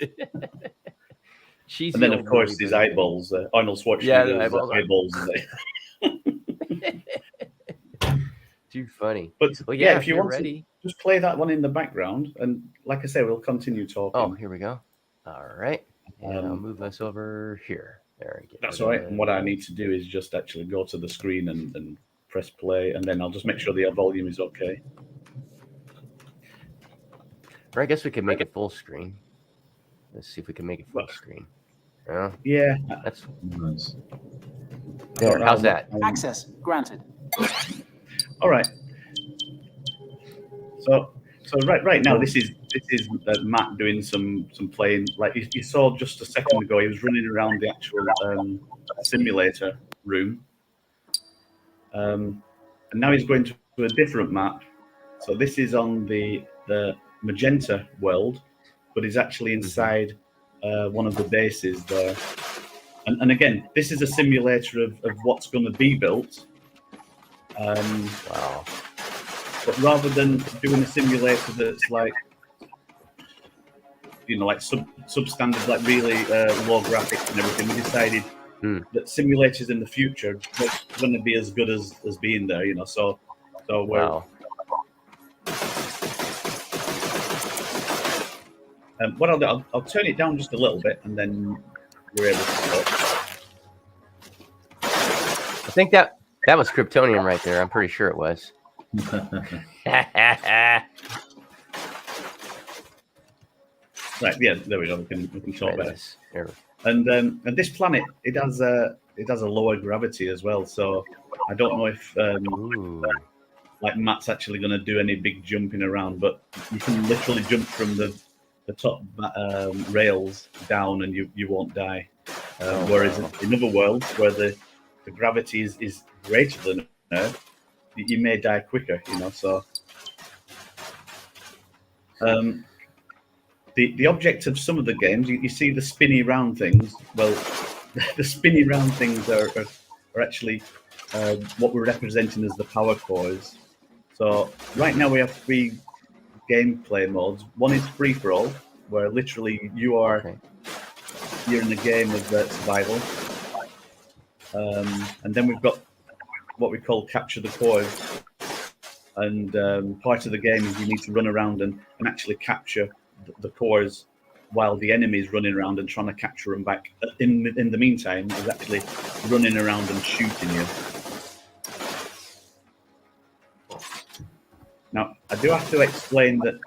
B: then, of course, these eyeballs, Arnold Schwarzenegger's eyeballs.
A: Too funny.
B: But if you want
A: ready,
B: just play that one in the background, and like I say, we'll continue talking.
A: Oh, here we go. All right, and I'll move us over here. There we go.
B: That's all right. And what I need to do is just actually go to the screen and press play, and then I'll just make sure the volume is okay.
A: Or I guess we can make it full screen. Let's see if we can make it full screen.
B: Yeah,
A: that's
C: nice.
A: There, how's that?
G: Access granted.
B: All right. So right now, this is Matt doing some playing. Like you saw just a second ago, he was running around the actual simulator room, and now he's going to a different map. So this is on the magenta world, but he's actually inside one of the bases there. And again, this is a simulator of what's going to be built.
A: Wow.
B: But rather than doing a simulator that's like, like substandard, like really low graphics and everything, we decided that simulators in the future were going to be as good as being there, So
A: Wow.
B: What I'll do, I'll turn it down just a little bit, and then you're able to talk.
A: I think that was Kryptonian right there. I'm pretty sure it was.
B: Right, yeah, there we go. We can talk better.
A: Here.
B: And this planet, it has a lower gravity as well. So I don't know if like Matt's actually going to do any big jumping around, but you can literally jump from the top rails down, and you won't die. Whereas in other worlds where the gravity is greater than Earth, you may die quicker. So. The object of some of the games, you see the spinny round things. Well, the spinny round things are actually what we're representing as the power cores. So right now we have 3 gameplay modes. One is free for all, where literally you're in the game of survival, and then we've got what we call capture the cores. And part of the game is you need to run around and actually capture the cores while the enemy is running around and trying to capture them back. In the meantime, he's actually running around and shooting you. Now, I do have to explain that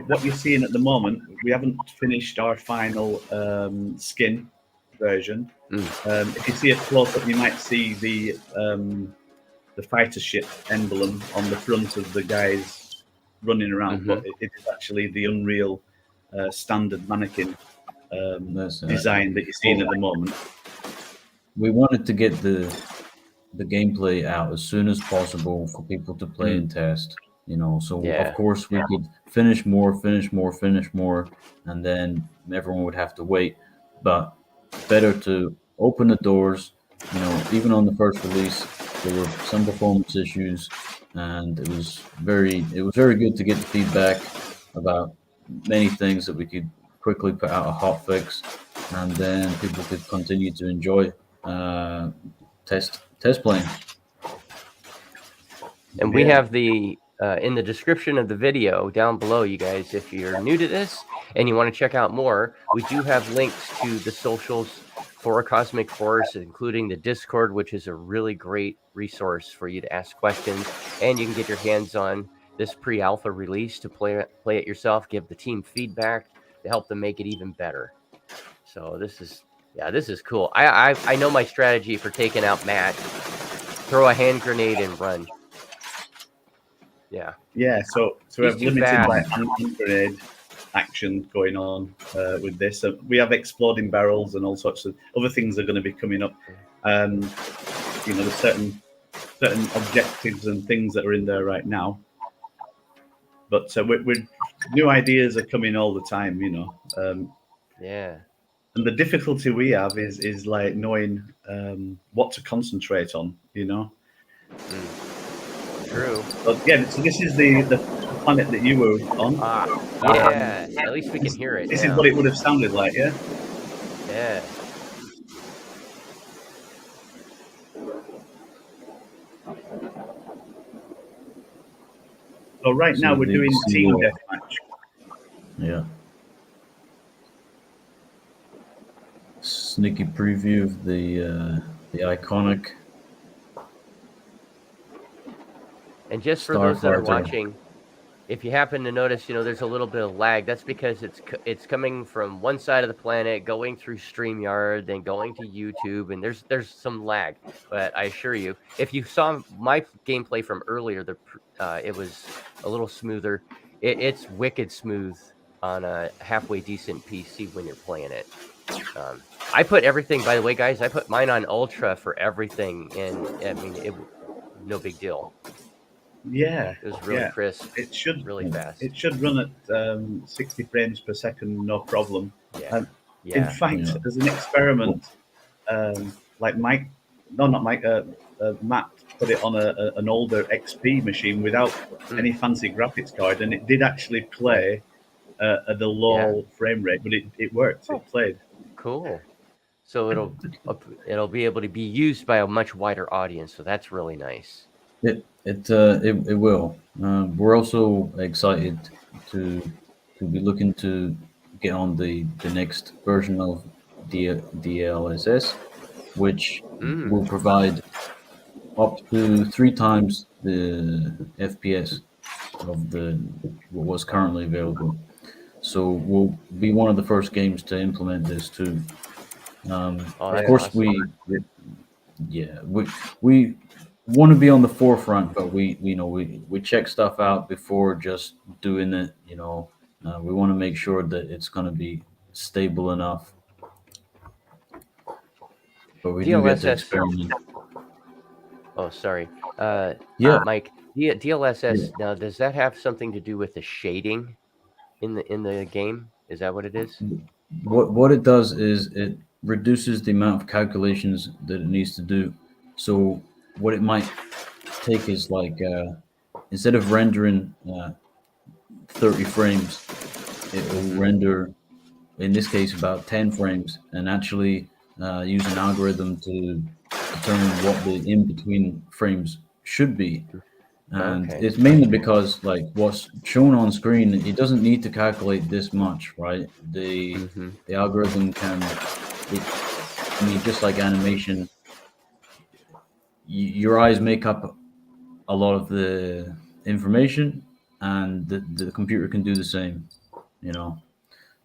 B: what you're seeing at the moment, we haven't finished our final skin version. If you see a close-up, you might see the fighter ship emblem on the front of the guys running around, but it is actually the Unreal standard mannequin design that you're seeing at the moment.
C: We wanted to get the gameplay out as soon as possible for people to play and test. So of course we could finish more, and then everyone would have to wait. But better to open the doors. Even on the first release, there were some performance issues, and it was very good to get the feedback about many things that we could quickly put out a hot fix, and then people could continue to enjoy test playing.
A: And we have the in the description of the video down below, you guys, if you're new to this and you want to check out more, we do have links to the socials for a Cosmic Force, including the Discord, which is a really great resource for you to ask questions, and you can get your hands on this pre-alpha release to play it yourself, give the team feedback to help them make it even better. So this is cool. I know my strategy for taking out Matt: throw a hand grenade and run.
B: Yeah. So we have limited like hand grenade action going on with this. So we have exploding barrels and all sorts of other things are going to be coming up. There's certain objectives and things that are in there right now. But we're new ideas are coming all the time. And the difficulty we have is like knowing what to concentrate on.
A: True.
B: But so this is the planet that you were on.
A: At least we can hear it.
B: This is what it would have sounded like, yeah?
A: Yeah.
B: So right now we're doing team deathmatch.
C: Yeah. Sneaky preview of the iconic.
A: And just for those that are watching, if you happen to notice, there's a little bit of lag. That's because it's coming from one side of the planet, going through StreamYard, then going to YouTube, and there's some lag. But I assure you, if you saw my gameplay from earlier, it was a little smoother. It's wicked smooth on a halfway decent PC when you're playing it. I put everything, by the way, guys. I put mine on Ultra for everything, and I mean, no big deal.
B: Yeah,
A: it was really crisp.
B: It should
A: really fast.
B: It should run at 60 frames per second, no problem.
A: Yeah.
B: In fact, there's an experiment, like Matt put it on an older XP machine without any fancy graphics card, and it did actually play at a low frame rate, but it worked. It played.
A: Cool. So it'll be able to be used by a much wider audience. So that's really nice.
C: It will. We're also excited to be looking to get on the next version of DLSS, which will provide up to 3 times the FPS of what was currently available. So we'll be one of the first games to implement this too. Of course,
A: awesome.
C: we want to be on the forefront, but we check stuff out before just doing it. We want to make sure that it's going to be stable enough. But we do get to experiment.
A: Oh, sorry.
C: Mike.
A: DLSS. Now, does that have something to do with the shading in the game? Is that what it is?
C: What it does is it reduces the amount of calculations that it needs to do. So what it might take is like instead of rendering 30 frames, it will render, in this case, about 10 frames, and actually use an algorithm to determine what the in-between frames should be. And it's mainly because, like, what's shown on screen, it doesn't need to calculate this much, right? The algorithm can, just like animation, your eyes make up a lot of the information, and the computer can do the same,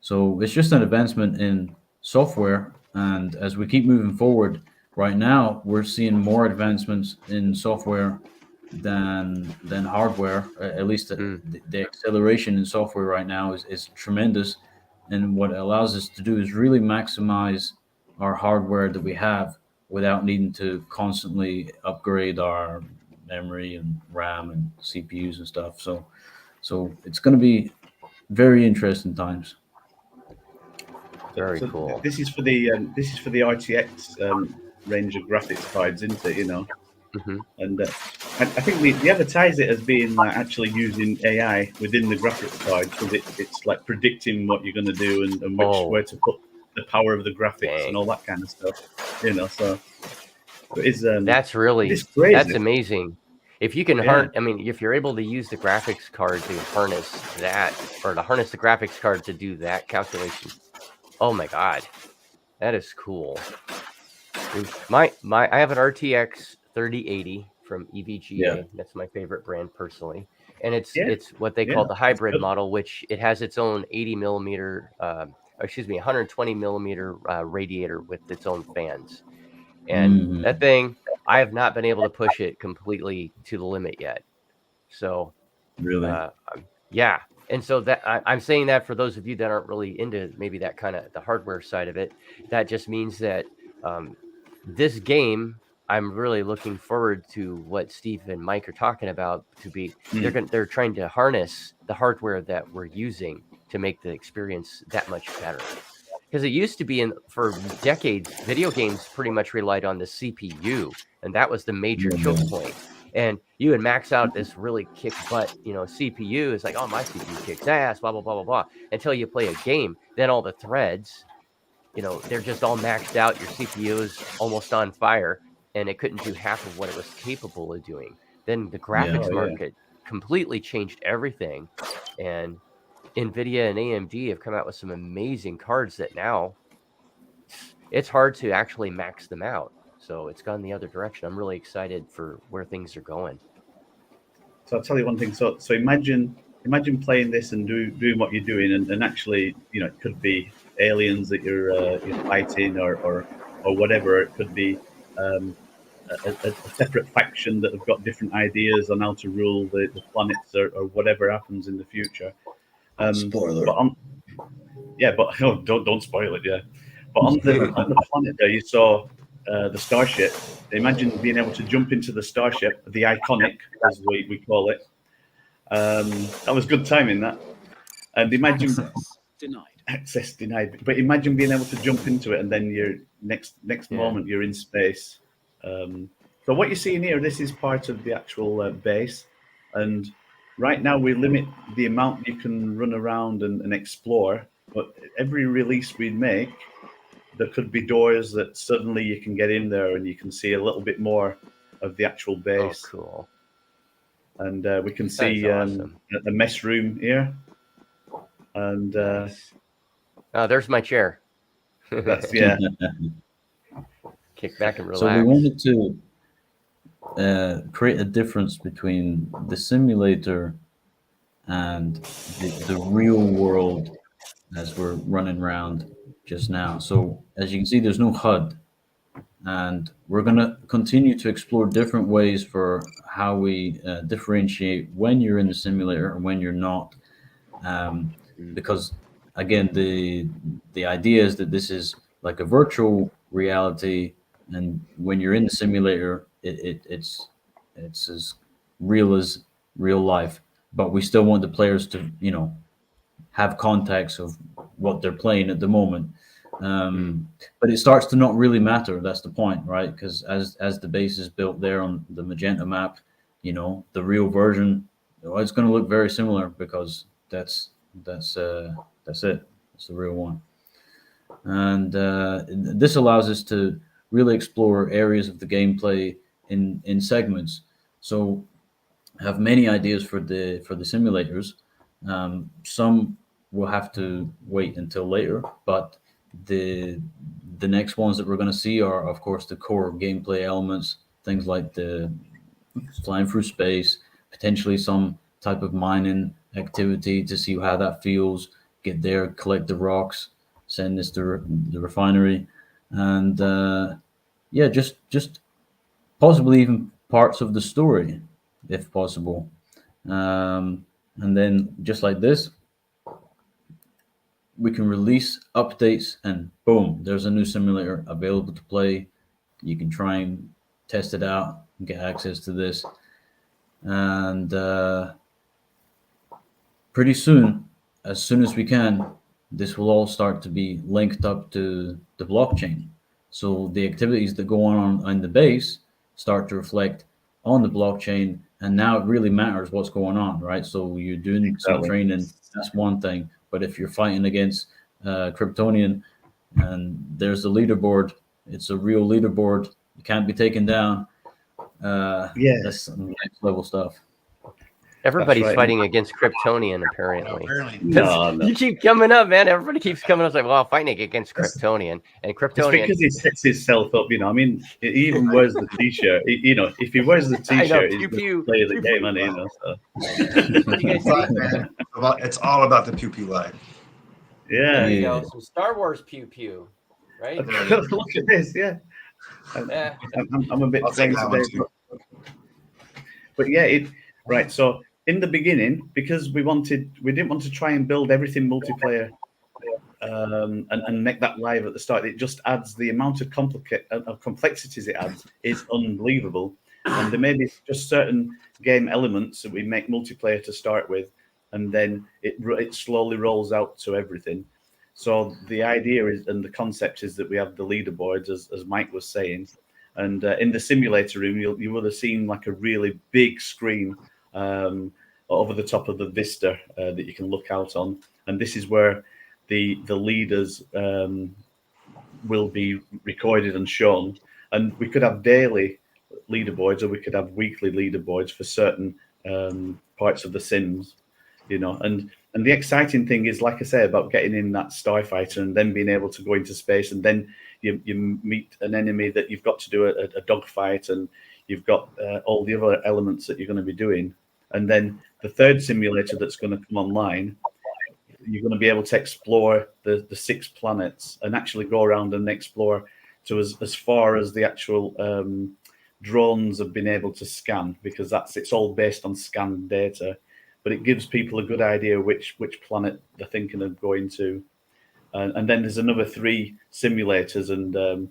C: So it's just an advancement in software, and as we keep moving forward, right now we're seeing more advancements in software than hardware. At least the acceleration in software right now is tremendous, and what it allows us to do is really maximize our hardware that we have without needing to constantly upgrade our memory and RAM and CPUs and stuff. So it's going to be very interesting times.
A: Very cool.
B: This is for the RTX range of graphics cards, isn't it? And I think they advertise it as being like actually using AI within the graphics card, because it's like predicting what you're going to do and where to put the power of the graphics and all that kind of stuff. So it's
A: that's really
B: crazy.
A: That's amazing. If you can if you're able to use the graphics card to harness that, or to harness the graphics card to do that calculation, oh my god, that is cool. I have an RTX 3080 from EVGA.
C: Yeah.
A: That's my favorite brand personally, and it's what they call the hybrid model, which it has its own 120 millimeter radiator with its own fans, and that thing, I have not been able to push it completely to the limit yet. So
C: really,
A: and so that I'm saying that for those of you that aren't really into maybe that kind of the hardware side of it, that just means that this game, I'm really looking forward to what Steve and Mike are talking about. They're trying to harness the hardware that we're using to make the experience that much better. Because it used to be for decades, video games pretty much relied on the CPU, and that was the major choke point. And you would max out this really kick butt, CPU. It's like, oh, my CPU kicks ass, blah, blah, blah, blah, blah. Until you play a game, then all the threads, they're just all maxed out. Your CPU is almost on fire, and it couldn't do half of what it was capable of doing. Then the graphics market completely changed everything. And NVIDIA and AMD have come out with some amazing cards that now it's hard to actually max them out. So it's gone the other direction. I'm really excited for where things are going.
B: So I'll tell you one thing. So imagine playing this and doing what you're doing, and actually, it could be aliens that you're fighting or whatever. It could be a separate faction that have got different ideas on how to rule the planets or whatever happens in the future.
G: Spoiler.
B: Don't spoil it. Yeah, but on the planet there, you saw the starship. Imagine being able to jump into the starship, the iconic, as we call it. That was good timing, that. And imagine access denied. But imagine being able to jump into it, and then you're next moment you're in space. So what you're seeing here, this is part of the actual base, and right now we limit the amount you can run around and explore, but every release we make, there could be doors that suddenly you can get in there and you can see a little bit more of the actual base.
A: Oh, cool.
B: And we can
A: That's
B: see
A: awesome.
B: the mess room here. And
A: Nice. Oh, there's my chair.
B: that's,
A: Kick back and relax.
C: So we wanted to create a difference between the simulator and the real world as we're running around just now. So as you can see, there's no HUD, and we're going to continue to explore different ways for how we differentiate when you're in the simulator and when you're not, because again, the idea is that this is like a virtual reality, and when you're in the simulator, it's as real as real life. But we still want the players to, have context of what they're playing at the moment. But it starts to not really matter. That's the point, right? Because as the base is built there on the magenta map, the real version, it's going to look very similar because that's it. That's the real one. And this allows us to really explore areas of the gameplay in segments. So I have many ideas for the simulators. Some will have to wait until later, but the next ones that we're going to see are, of course, the core gameplay elements, things like the flying through space, potentially some type of mining activity to see how that feels, get there, collect the rocks, send this to the refinery, and just possibly even parts of the story, if possible. And then just like this, we can release updates and boom, there's a new simulator available to play. You can try and test it out and get access to this. And pretty soon as we can, this will all start to be linked up to the blockchain. So the activities that go on the base start to reflect on the blockchain, and now it really matters what's going on, right? So you're doing some training, that's one thing, but if you're fighting against Kryptonian and there's a leaderboard, it's a real leaderboard, you can't be taken down. That's some next level stuff.
A: Everybody's fighting against Kryptonian, apparently.
B: No.
A: You keep coming up, man. Everybody keeps coming up, like, well, fighting against Kryptonian. And Kryptonian.
B: It's because he sets himself up, I mean, he even wears the t-shirt. If he wears the t-shirt, he's going to play the game,
F: So. It's all about the pew-pew life.
B: Yeah.
A: There you go. Some Star Wars pew-pew, right?
B: Look at this, yeah. I'm a bit saying today. But yeah, right, so in the beginning, because we didn't want to try and build everything multiplayer and make that live at the start. It just adds the amount of complexities it adds is unbelievable. And there may be just certain game elements that we make multiplayer to start with, and then it slowly rolls out to everything. So the idea is, and the concept is, that we have the leaderboards, as Mike was saying, and in the simulator room, you would have seen like a really big screen over the top of the vista that you can look out on, and this is where the leaders will be recorded and shown. And we could have daily leaderboards, or we could have weekly leaderboards for certain parts of the sims, And the exciting thing is, like I say, about getting in that starfighter and then being able to go into space, and then you meet an enemy that you've got to do a dogfight, and you've got all the other elements that you're going to be doing. And then the third simulator that's going to come online, you're going to be able to explore the 6 planets and actually go around and explore to as far as the actual drones have been able to scan, because it's all based on scanned data. But it gives people a good idea which planet they're thinking of going to. And then there's another 3 simulators, and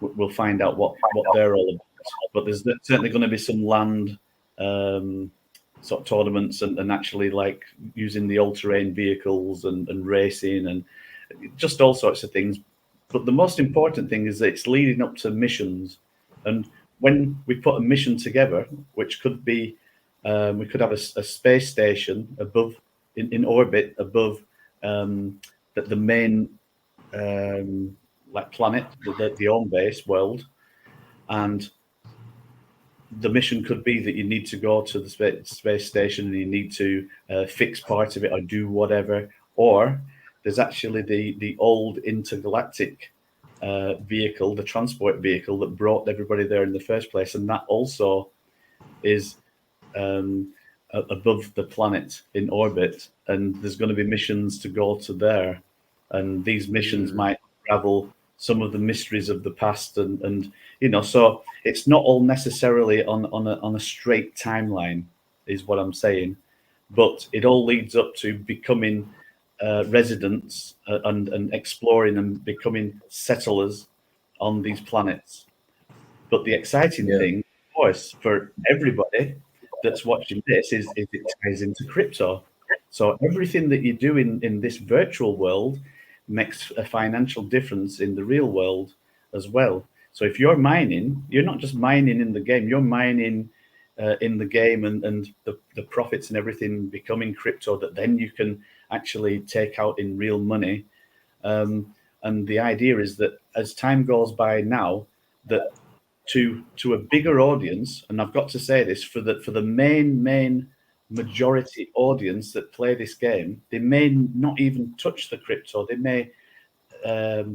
B: we'll find out what they're all about. But there's certainly going to be some land sort of tournaments and actually like using the all-terrain vehicles and racing and just all sorts of things. But the most important thing is that it's leading up to missions. And when we put a mission together, which could be We could have a space station above, in orbit above the main like planet, the home base world, and the mission could be that you need to go to the space station and you need to fix part of it or do whatever, or there's actually the old intergalactic vehicle, the transport vehicle that brought everybody there in the first place, and that also is above the planet in orbit, and there's going to be missions to go to there, and these missions might unravel some of the mysteries of the past, and so it's not all necessarily on a straight timeline, is what I'm saying, but it all leads up to becoming residents and exploring and becoming settlers on these planets. But the exciting thing, of course, for everybody that's watching this is it ties into crypto. So everything that you do in this virtual world makes a financial difference in the real world as well. So if you're mining, you're not just mining in the game, you're mining in the game, and the profits and everything becoming crypto that then you can actually take out in real money. And the idea is that as time goes by now, that to a bigger audience, and I've got to say this, for the main majority audience that play this game, they may not even touch the crypto. They may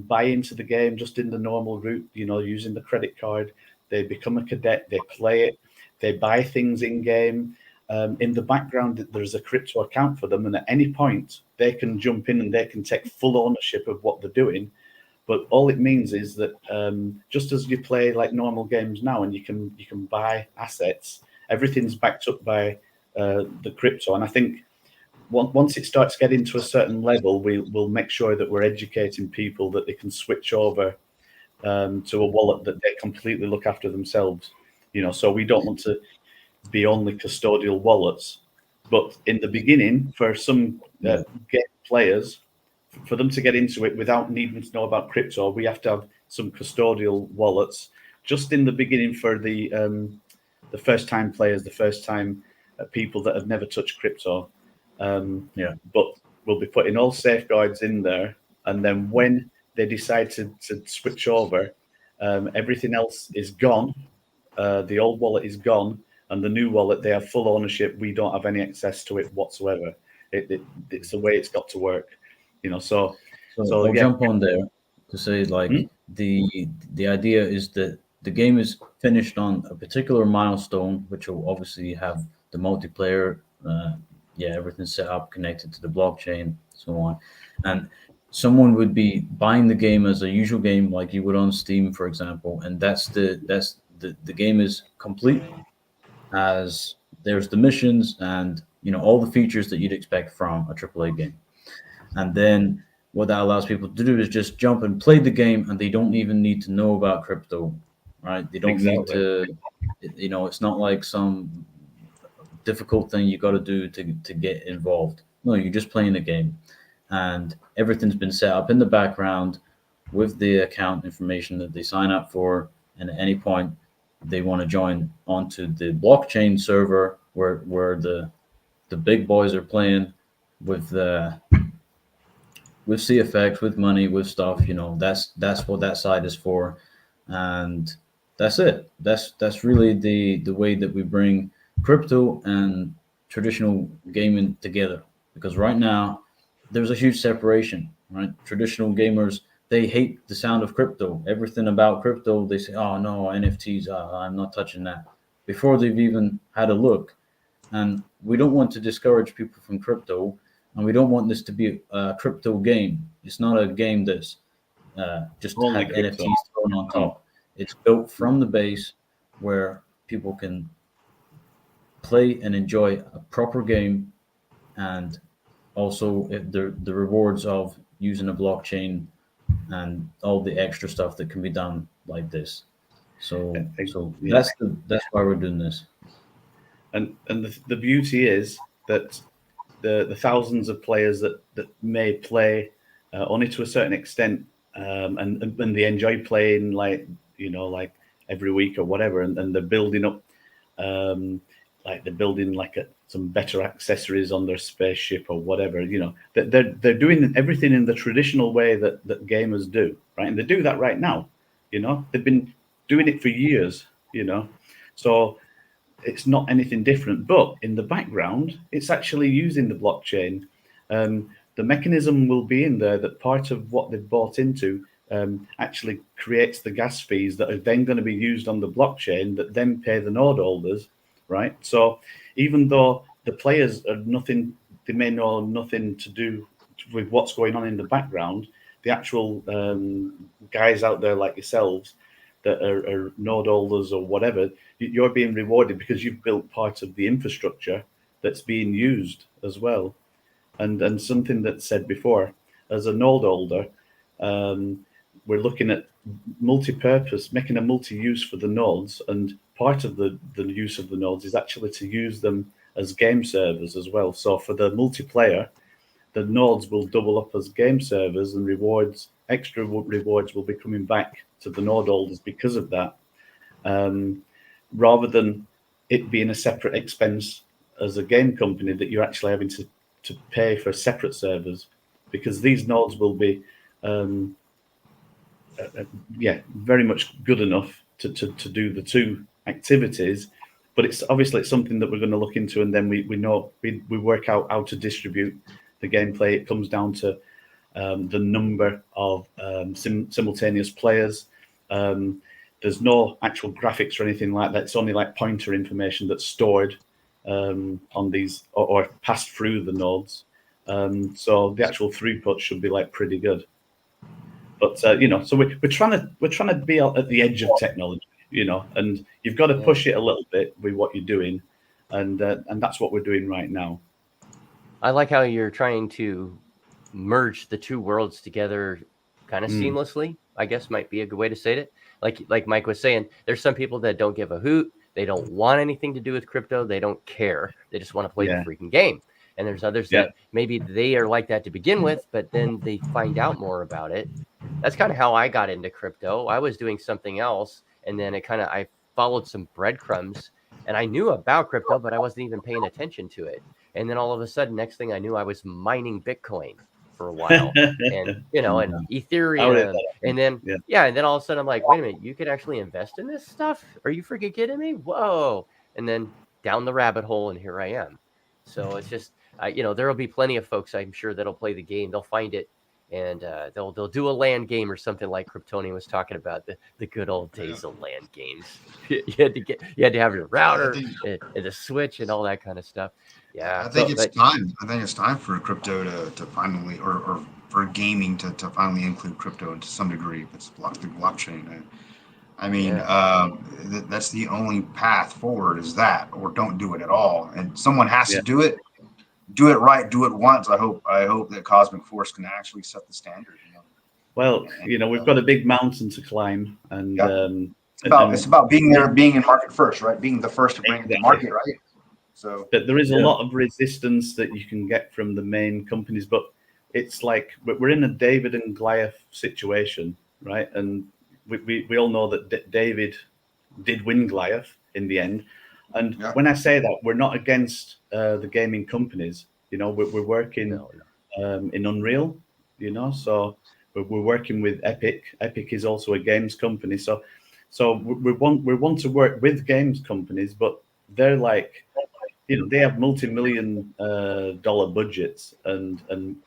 B: buy into the game just in the normal route, using the credit card. They become a cadet, they play it, they buy things in game. In the background, there's a crypto account for them, and at any point they can jump in and they can take full ownership of what they're doing. But all it means is that just as you play like normal games now, and you can buy assets, everything's backed up by the crypto. And I think once it starts getting to a certain level, we'll make sure that we're educating people that they can switch over to a wallet that they completely look after themselves. So we don't want to be only custodial wallets. But in the beginning, for some game players, for them to get into it without needing to know about crypto, we have to have some custodial wallets just in the beginning for the first time players, the first time people that have never touched crypto. But we'll be putting all safeguards in there, and then when they decide to switch over, everything else is gone. The old wallet is gone, and the new wallet, they have full ownership. We don't have any access to it whatsoever. It's the way it's got to work. So
C: I'll jump on there to say, like, the idea is that the game is finished on a particular milestone, which will obviously have the multiplayer, everything set up, connected to the blockchain, so on. And someone would be buying the game as a usual game, like you would on Steam, for example, and that's the game is complete, as there's the missions and all the features that you'd expect from a AAA game. And then what that allows people to do is just jump and play the game, and they don't even need to know about crypto, right? They don't need to, it's not like some difficult thing you got to do to get involved. No, you're just playing the game, and everything's been set up in the background with the account information that they sign up for, and at any point they want to join onto the blockchain server where the big boys are playing with CFX, with money, with stuff. That's what that side is for, and that's it. That's really the way that we bring crypto and traditional gaming together, because right now there's a huge separation, right? Traditional gamers, they hate the sound of crypto. Everything about crypto, they say, oh no, NFTs, I'm not touching that, before they've even had a look. And we don't want to discourage people from crypto, and we don't want this to be a crypto game. It's not a game that's just to have NFTs thrown on top. It's built from the base where people can play and enjoy a proper game, and also the rewards of using a blockchain and all the extra stuff that can be done like this. So that's why we're doing this.
B: And the beauty is that the thousands of players that may play only to a certain extent, and they enjoy playing like every week or whatever, and they're building up like they're building like some better accessories on their spaceship or whatever. You know, they're doing everything in the traditional way that gamers do, right? And they do that right now. You know, they've been doing it for years. You know, so it's not anything different. But in the background, it's actually using the blockchain. The mechanism will be in there that part of what they've bought into actually creates the gas fees that are then going to be used on the blockchain that then pay the node holders, right? So even though the players are nothing, they may know nothing to do with what's going on in the background, the actual guys out there like yourselves that are node holders or whatever, you're being rewarded because you've built part of the infrastructure that's being used as well. And something that's said before, as a node holder, we're looking at multi-purpose, making a multi-use for the nodes, and part of the use of the nodes is actually to use them as game servers as well. So for the multiplayer, the nodes will double up as game servers, and extra rewards will be coming back to the node holders because of that, rather than it being a separate expense as a game company that you're actually having to pay for separate servers, because these nodes will be very much good enough to do the two activities. But it's obviously something that we're going to look into, and then we work out how to distribute the gameplay. It comes down to the number of simultaneous players. There's no actual graphics or anything like that. It's only like pointer information that's stored on these or passed through the nodes. So the actual throughput should be like pretty good. But so we're trying to be at the edge of technology, and you've got to push it a little bit with what you're doing, and that's what we're doing right now.
A: I like how you're trying to merge the two worlds together kind of seamlessly, I guess might be a good way to say it. Like Mike was saying, there's some people that don't give a hoot. They don't want anything to do with crypto. They don't care. They just want to play the freaking game. And there's others that maybe they are like that to begin with, but then they find out more about it. That's kind of how I got into crypto. I was doing something else, and then I followed some breadcrumbs, and I knew about crypto, but I wasn't even paying attention to it. And then all of a sudden, next thing I knew, I was mining Bitcoin for a while, and and Ethereum, and then all of a sudden I'm like, wait a minute, you could actually invest in this stuff? Are you freaking kidding me? Whoa! And then down the rabbit hole, and here I am. So it's just, there will be plenty of folks, I'm sure, that'll play the game. They'll find it, and they'll do a LAN game or something like Kryptonian was talking about, the good old days of LAN games. you had to have your router and the switch and all that kind of stuff. Yeah,
F: I think it's time. I think it's time for crypto to finally, or for gaming to finally include crypto to some degree. If it's blockchain. I mean, that's the only path forward is that, or don't do it at all. And someone has to do it. Do it right. Do it once. I hope that Cosmic Force can actually set the standard.
B: Well, we've got a big mountain to climb, and
F: it's about being there, being in market first, right? Being the first to bring it to market, right? So,
B: but there is a lot of resistance that you can get from the main companies, but it's like we're in a David and Goliath situation, right? And we all know that David did win Goliath in the end. And when I say that, we're not against the gaming companies. We're working in Unreal. So we're working with Epic. Epic is also a games company. So we want to work with games companies, but they're like, they have multi-million dollar budgets, and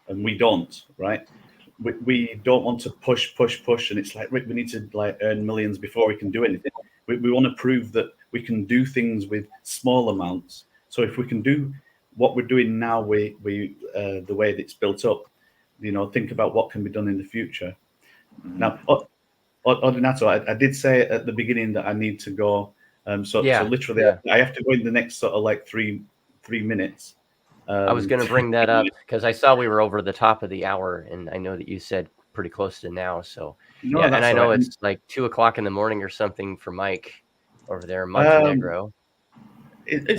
B: we don't, right? We don't want to push, and it's like, Rick, we need to earn millions before we can do anything. We want to prove that we can do things with small amounts. So if we can do what we're doing now, we the way that it's built up, think about what can be done in the future. Now, Ordinato, I did say at the beginning that I need to go. So literally, I have to go in the next sort of 3 minutes.
A: I was going to bring that up because I saw we were over the top of the hour, and I know that you said pretty close to now. So and I know it's like 2:00 in the morning or something for Mike over there in Montenegro.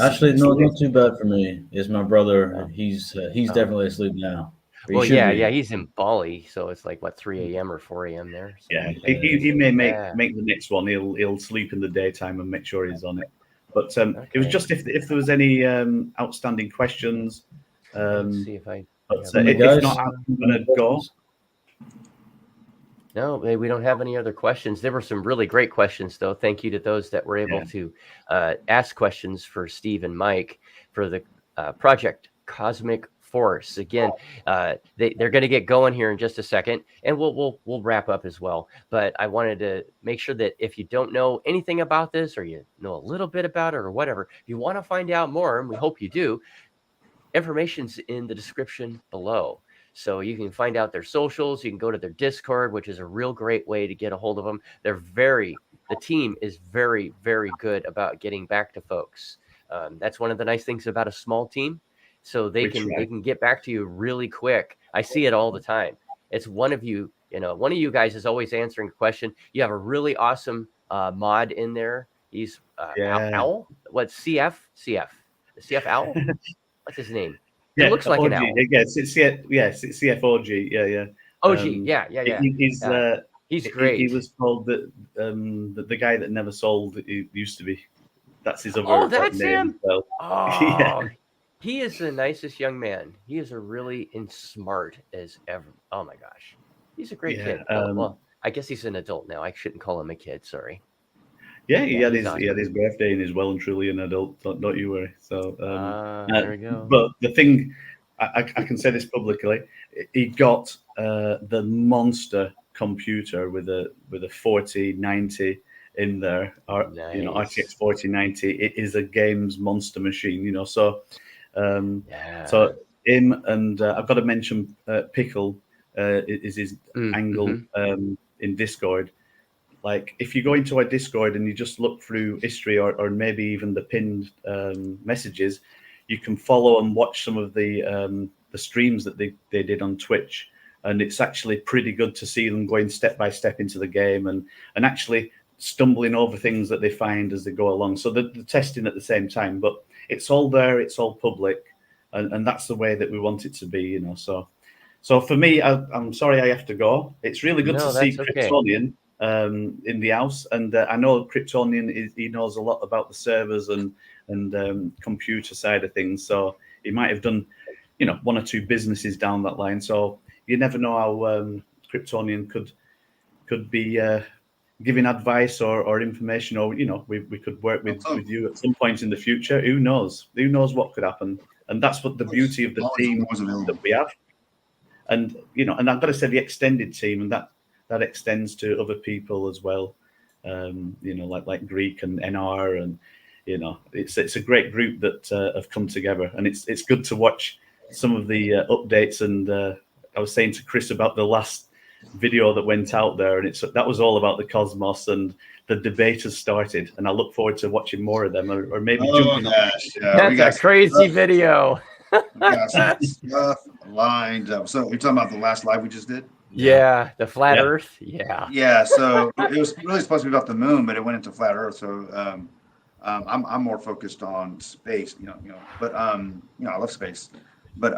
C: Actually, not too bad for me. It's my brother. He's definitely asleep now.
A: Well, he's in Bali, so it's like 3 a.m. or 4 a.m. there.
B: He may make the next one. He'll sleep in the daytime and make sure he's on it. But it was just if there was any outstanding questions.
A: Let's see if I.
B: But
C: guys,
B: if not, I'm going to go.
A: No, we don't have any other questions. There were some really great questions, though. Thank you to those that were able to ask questions for Steve and Mike for the project Cosmic Force. Again, they're going to get going here in just a second, and we'll wrap up as well. But I wanted to make sure that if you don't know anything about this, or you know a little bit about it, or whatever, if you want to find out more, and we hope you do, information's in the description below. So you can find out their socials. You can go to their Discord, which is a real great way to get a hold of them. The team is very, very good about getting back to folks. That's one of the nice things about a small team. So they can get back to you really quick. I see it all the time. It's one of you guys is always answering a question. You have a really awesome mod in there. He's Owl. What's CF? The CF Owl? What's his name?
B: Yeah,
A: it looks like
B: OG.
A: an owl.
B: Yes, it's CFOG. Yeah.
A: OG. Yeah. He's great.
B: He was called the guy that never sold. He used to be. That's his other.
A: Oh, that's
B: name.
A: him.
B: Well,
A: oh, he is the nicest young man. He is a really smart as ever. Oh my gosh, he's a great kid. Well, I guess he's an adult now. I shouldn't call him a kid. Sorry.
B: Yeah, he had his birthday and he's well and truly an adult. Don't you worry. So
A: there we go.
B: But the thing, I can say this publicly, he got the monster computer with a 4090 in there.
A: Nice.
B: RTX 4090. It is a games monster machine. So so him and I've got to mention Pickle is his angle in Discord. Like if you go into our Discord and you just look through history or maybe even the pinned messages, you can follow and watch some of the streams that they did on Twitch. And it's actually pretty good to see them going step by step into the game and actually stumbling over things that they find as they go along. So they're testing at the same time, but it's all there, it's all public. And that's the way that we want it to be, So for me, I'm sorry I have to go. It's really good to see Kryptonian in the house, and I know Kryptonian he knows a lot about the servers and computer side of things, so he might have done one or two businesses down that line, so you never know how Kryptonian could be giving advice or information, or we could work with you at some point in the future. Who knows what could happen, and that's what the beauty of the team that we have. And and I've got to say the extended team, and that extends to other people as well, like Greek and NR, and it's a great group that have come together, and it's good to watch some of the updates. And I was saying to Chris about the last video that went out there, and that was all about the cosmos, and the debate has started, and I look forward to watching more of them, or maybe jumping on.
A: That's a crazy video.
F: We got some stuff lined up. So you're talking about the last live we just did?
A: Yeah, the flat Earth. Yeah. So
F: it was really supposed to be about the moon, but it went into flat Earth. So I'm more focused on space, But I love space. But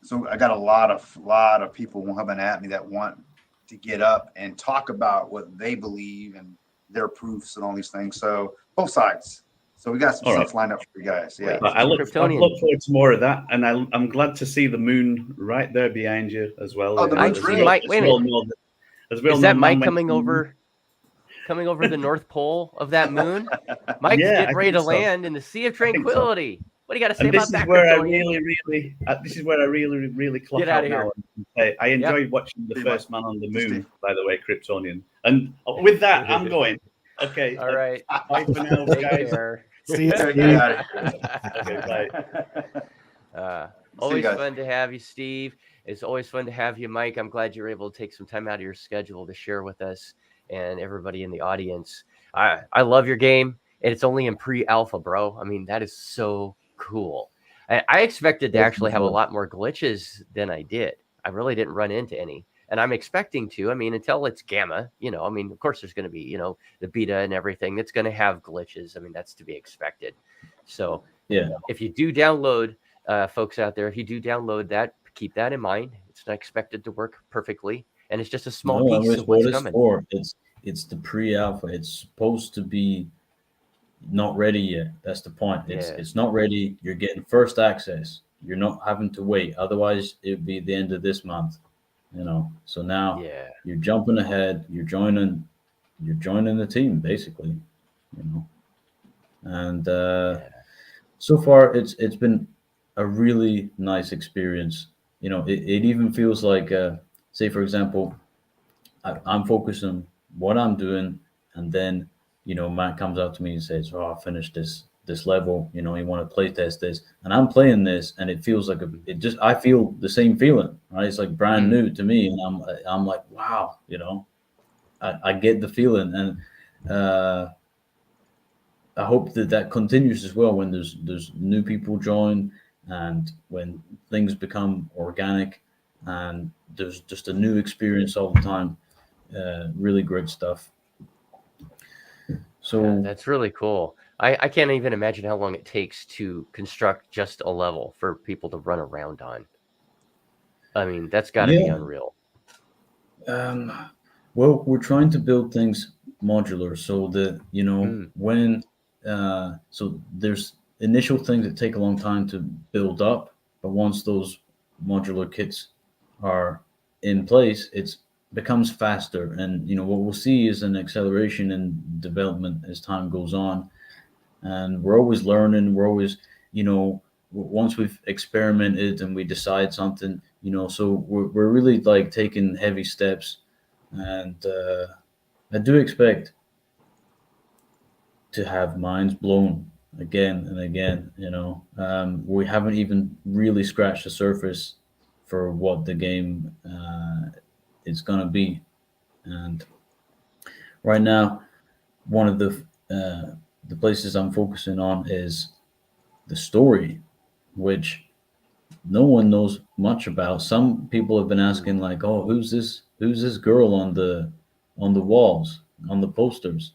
F: so I got a lot of people coming at me that want to get up and talk about what they believe and their proofs and all these things. So both sides. So we got some stuff lined up for you guys. Yeah,
B: I look forward to more of that, and I'm glad to see the moon right there behind you as well.
F: Oh, the moon's real.
A: Wait a minute. Is that Mike coming over the North Pole of that moon? Mike's getting ready to land in the Sea of Tranquility. What do you got to say about that?
B: This is where I really clock
A: Get
B: out
A: of
B: now. I enjoyed watching the first man on the moon, by the way, Kryptonian. And with that, I'm going. Okay.
A: All right.
B: Bye for now, guys.
E: See you.
B: Okay, bye.
A: Always fun to have you, Steve. It's always fun to have you, Mike. I'm glad you're able to take some time out of your schedule to share with us and everybody in the audience. I love your game. It's only in pre-alpha, bro. I mean, that is so cool. I expected to actually have a lot more glitches than I did. I really didn't run into any. And I'm expecting to. I mean, until it's gamma, of course there's going to be, the beta and everything that's going to have glitches. I mean, that's to be expected. So if you do download, folks out there, if you do download that, keep that in mind. It's not expected to work perfectly. And it's just a small piece of what's coming.
C: It's the pre-alpha. It's supposed to be, not ready yet. That's the point.
A: Yeah.
C: It's not ready. You're getting first access. You're not having to wait. Otherwise, it'd be the end of this month. So now
A: Yeah.
C: you're jumping ahead. You're joining the team basically. And
A: Yeah.
C: so far it's been a really nice experience. It even feels like, say for example, I'm focused on what I'm doing, and then Matt comes up to me and says, "Oh, I finished this level. You want to play test this," and I'm playing this, and it feels like I feel the same feeling, right? It's like brand new to me, and I'm like, wow, I get the feeling, and I hope that continues as well when there's new people join, and when things become organic, and there's just a new experience all the time. Really great stuff. So
A: that's really cool. I can't even imagine how long it takes to construct just a level for people to run around on. I mean, that's got to be unreal.
C: Well, we're trying to build things modular so that when so there's initial things that take a long time to build up, but once those modular kits are in place, it becomes faster, and what we'll see is an acceleration in development as time goes on, and we're always learning. We're always once we've experimented and we decide something, so we're really like taking heavy steps, and I do expect to have minds blown again and again. We haven't even really scratched the surface for what the game is going to be. And right now, one of the places I'm focusing on is the story, which no one knows much about. Some people have been asking, like, "Oh, who's this girl on the walls, on the posters?"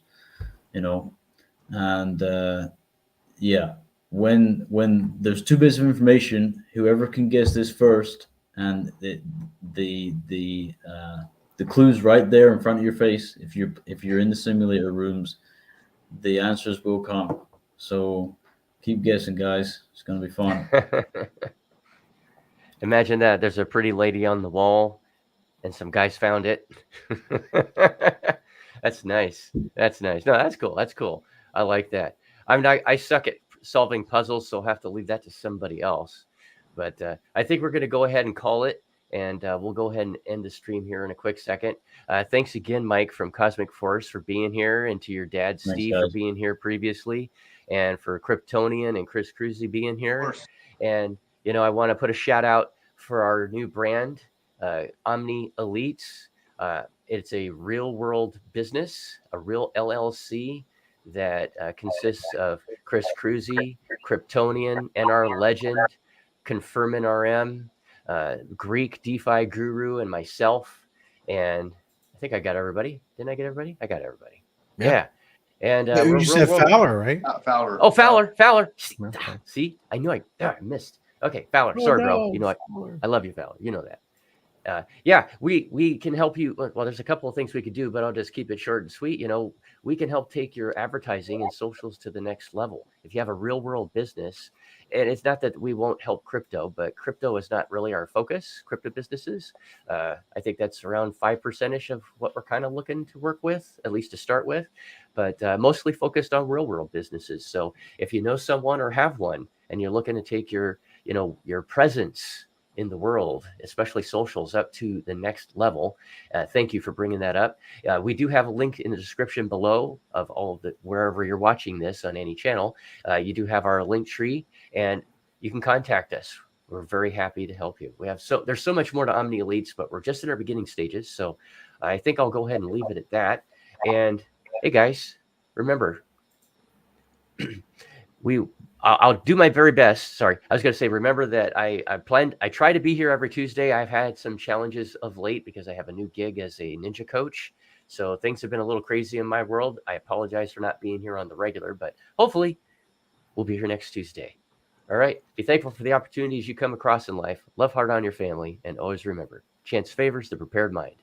C: And yeah, when there's two bits of information, whoever can guess this first, and the clues right there in front of your face. If you're in the simulator rooms, the answers will come. So keep guessing, guys. It's gonna be fun.
A: Imagine that there's a pretty lady on the wall, and some guys found it. That's nice. That's nice. No, that's cool. That's cool. I like that. I mean, I suck at solving puzzles, so I'll have to leave that to somebody else. But I think we're going to go ahead and call it, and we'll go ahead and end the stream here in a quick second. Thanks again, Mike from Cosmic Force, for being here, and to your dad, Steve, for being here previously, and for Kryptonian and Chris Cruzy being here. And, I want to put a shout out for our new brand, Omni Elites. It's a real world business, a real LLC that consists of Chris Cruzy, Kryptonian, and our legend, Confirmin RM, Greek DeFi Guru, and myself. And I think I got everybody. Didn't I get everybody? I got everybody. Yeah. And
E: you said Fowler, right?
F: Fowler.
A: Oh, Fowler.
E: Okay.
A: See, I knew I missed. Okay, Fowler. Sorry, bro. I love you, Fowler. You know that. Yeah, we can help you. Well, there's a couple of things we could do, but I'll just keep it short and sweet. We can help take your advertising and socials to the next level. If you have a real world business, and it's not that we won't help crypto, but crypto is not really our focus, crypto businesses. I think that's around 5% of what we're kind of looking to work with, at least to start with, but mostly focused on real world businesses. So if you know someone or have one, and you're looking to take your presence in the world, especially socials, up to the next level. Thank you for bringing that up. We do have a link in the description below of all of the, wherever you're watching this on any channel. You do have our LINKTREE, and you can contact us. We're very happy to help you. There's so much more to Omni Elites, but we're just in our beginning stages. So I think I'll go ahead and leave it at that. And hey guys, remember, I'll do my very best. Sorry, I was going to say, remember that I try to be here every Tuesday. I've had some challenges of late because I have a new gig as a ninja coach. So things have been a little crazy in my world. I apologize for not being here on the regular, but hopefully we'll be here next Tuesday. All right. Be thankful for the opportunities you come across in life. Love hard on your family. And always remember, chance favors the prepared mind.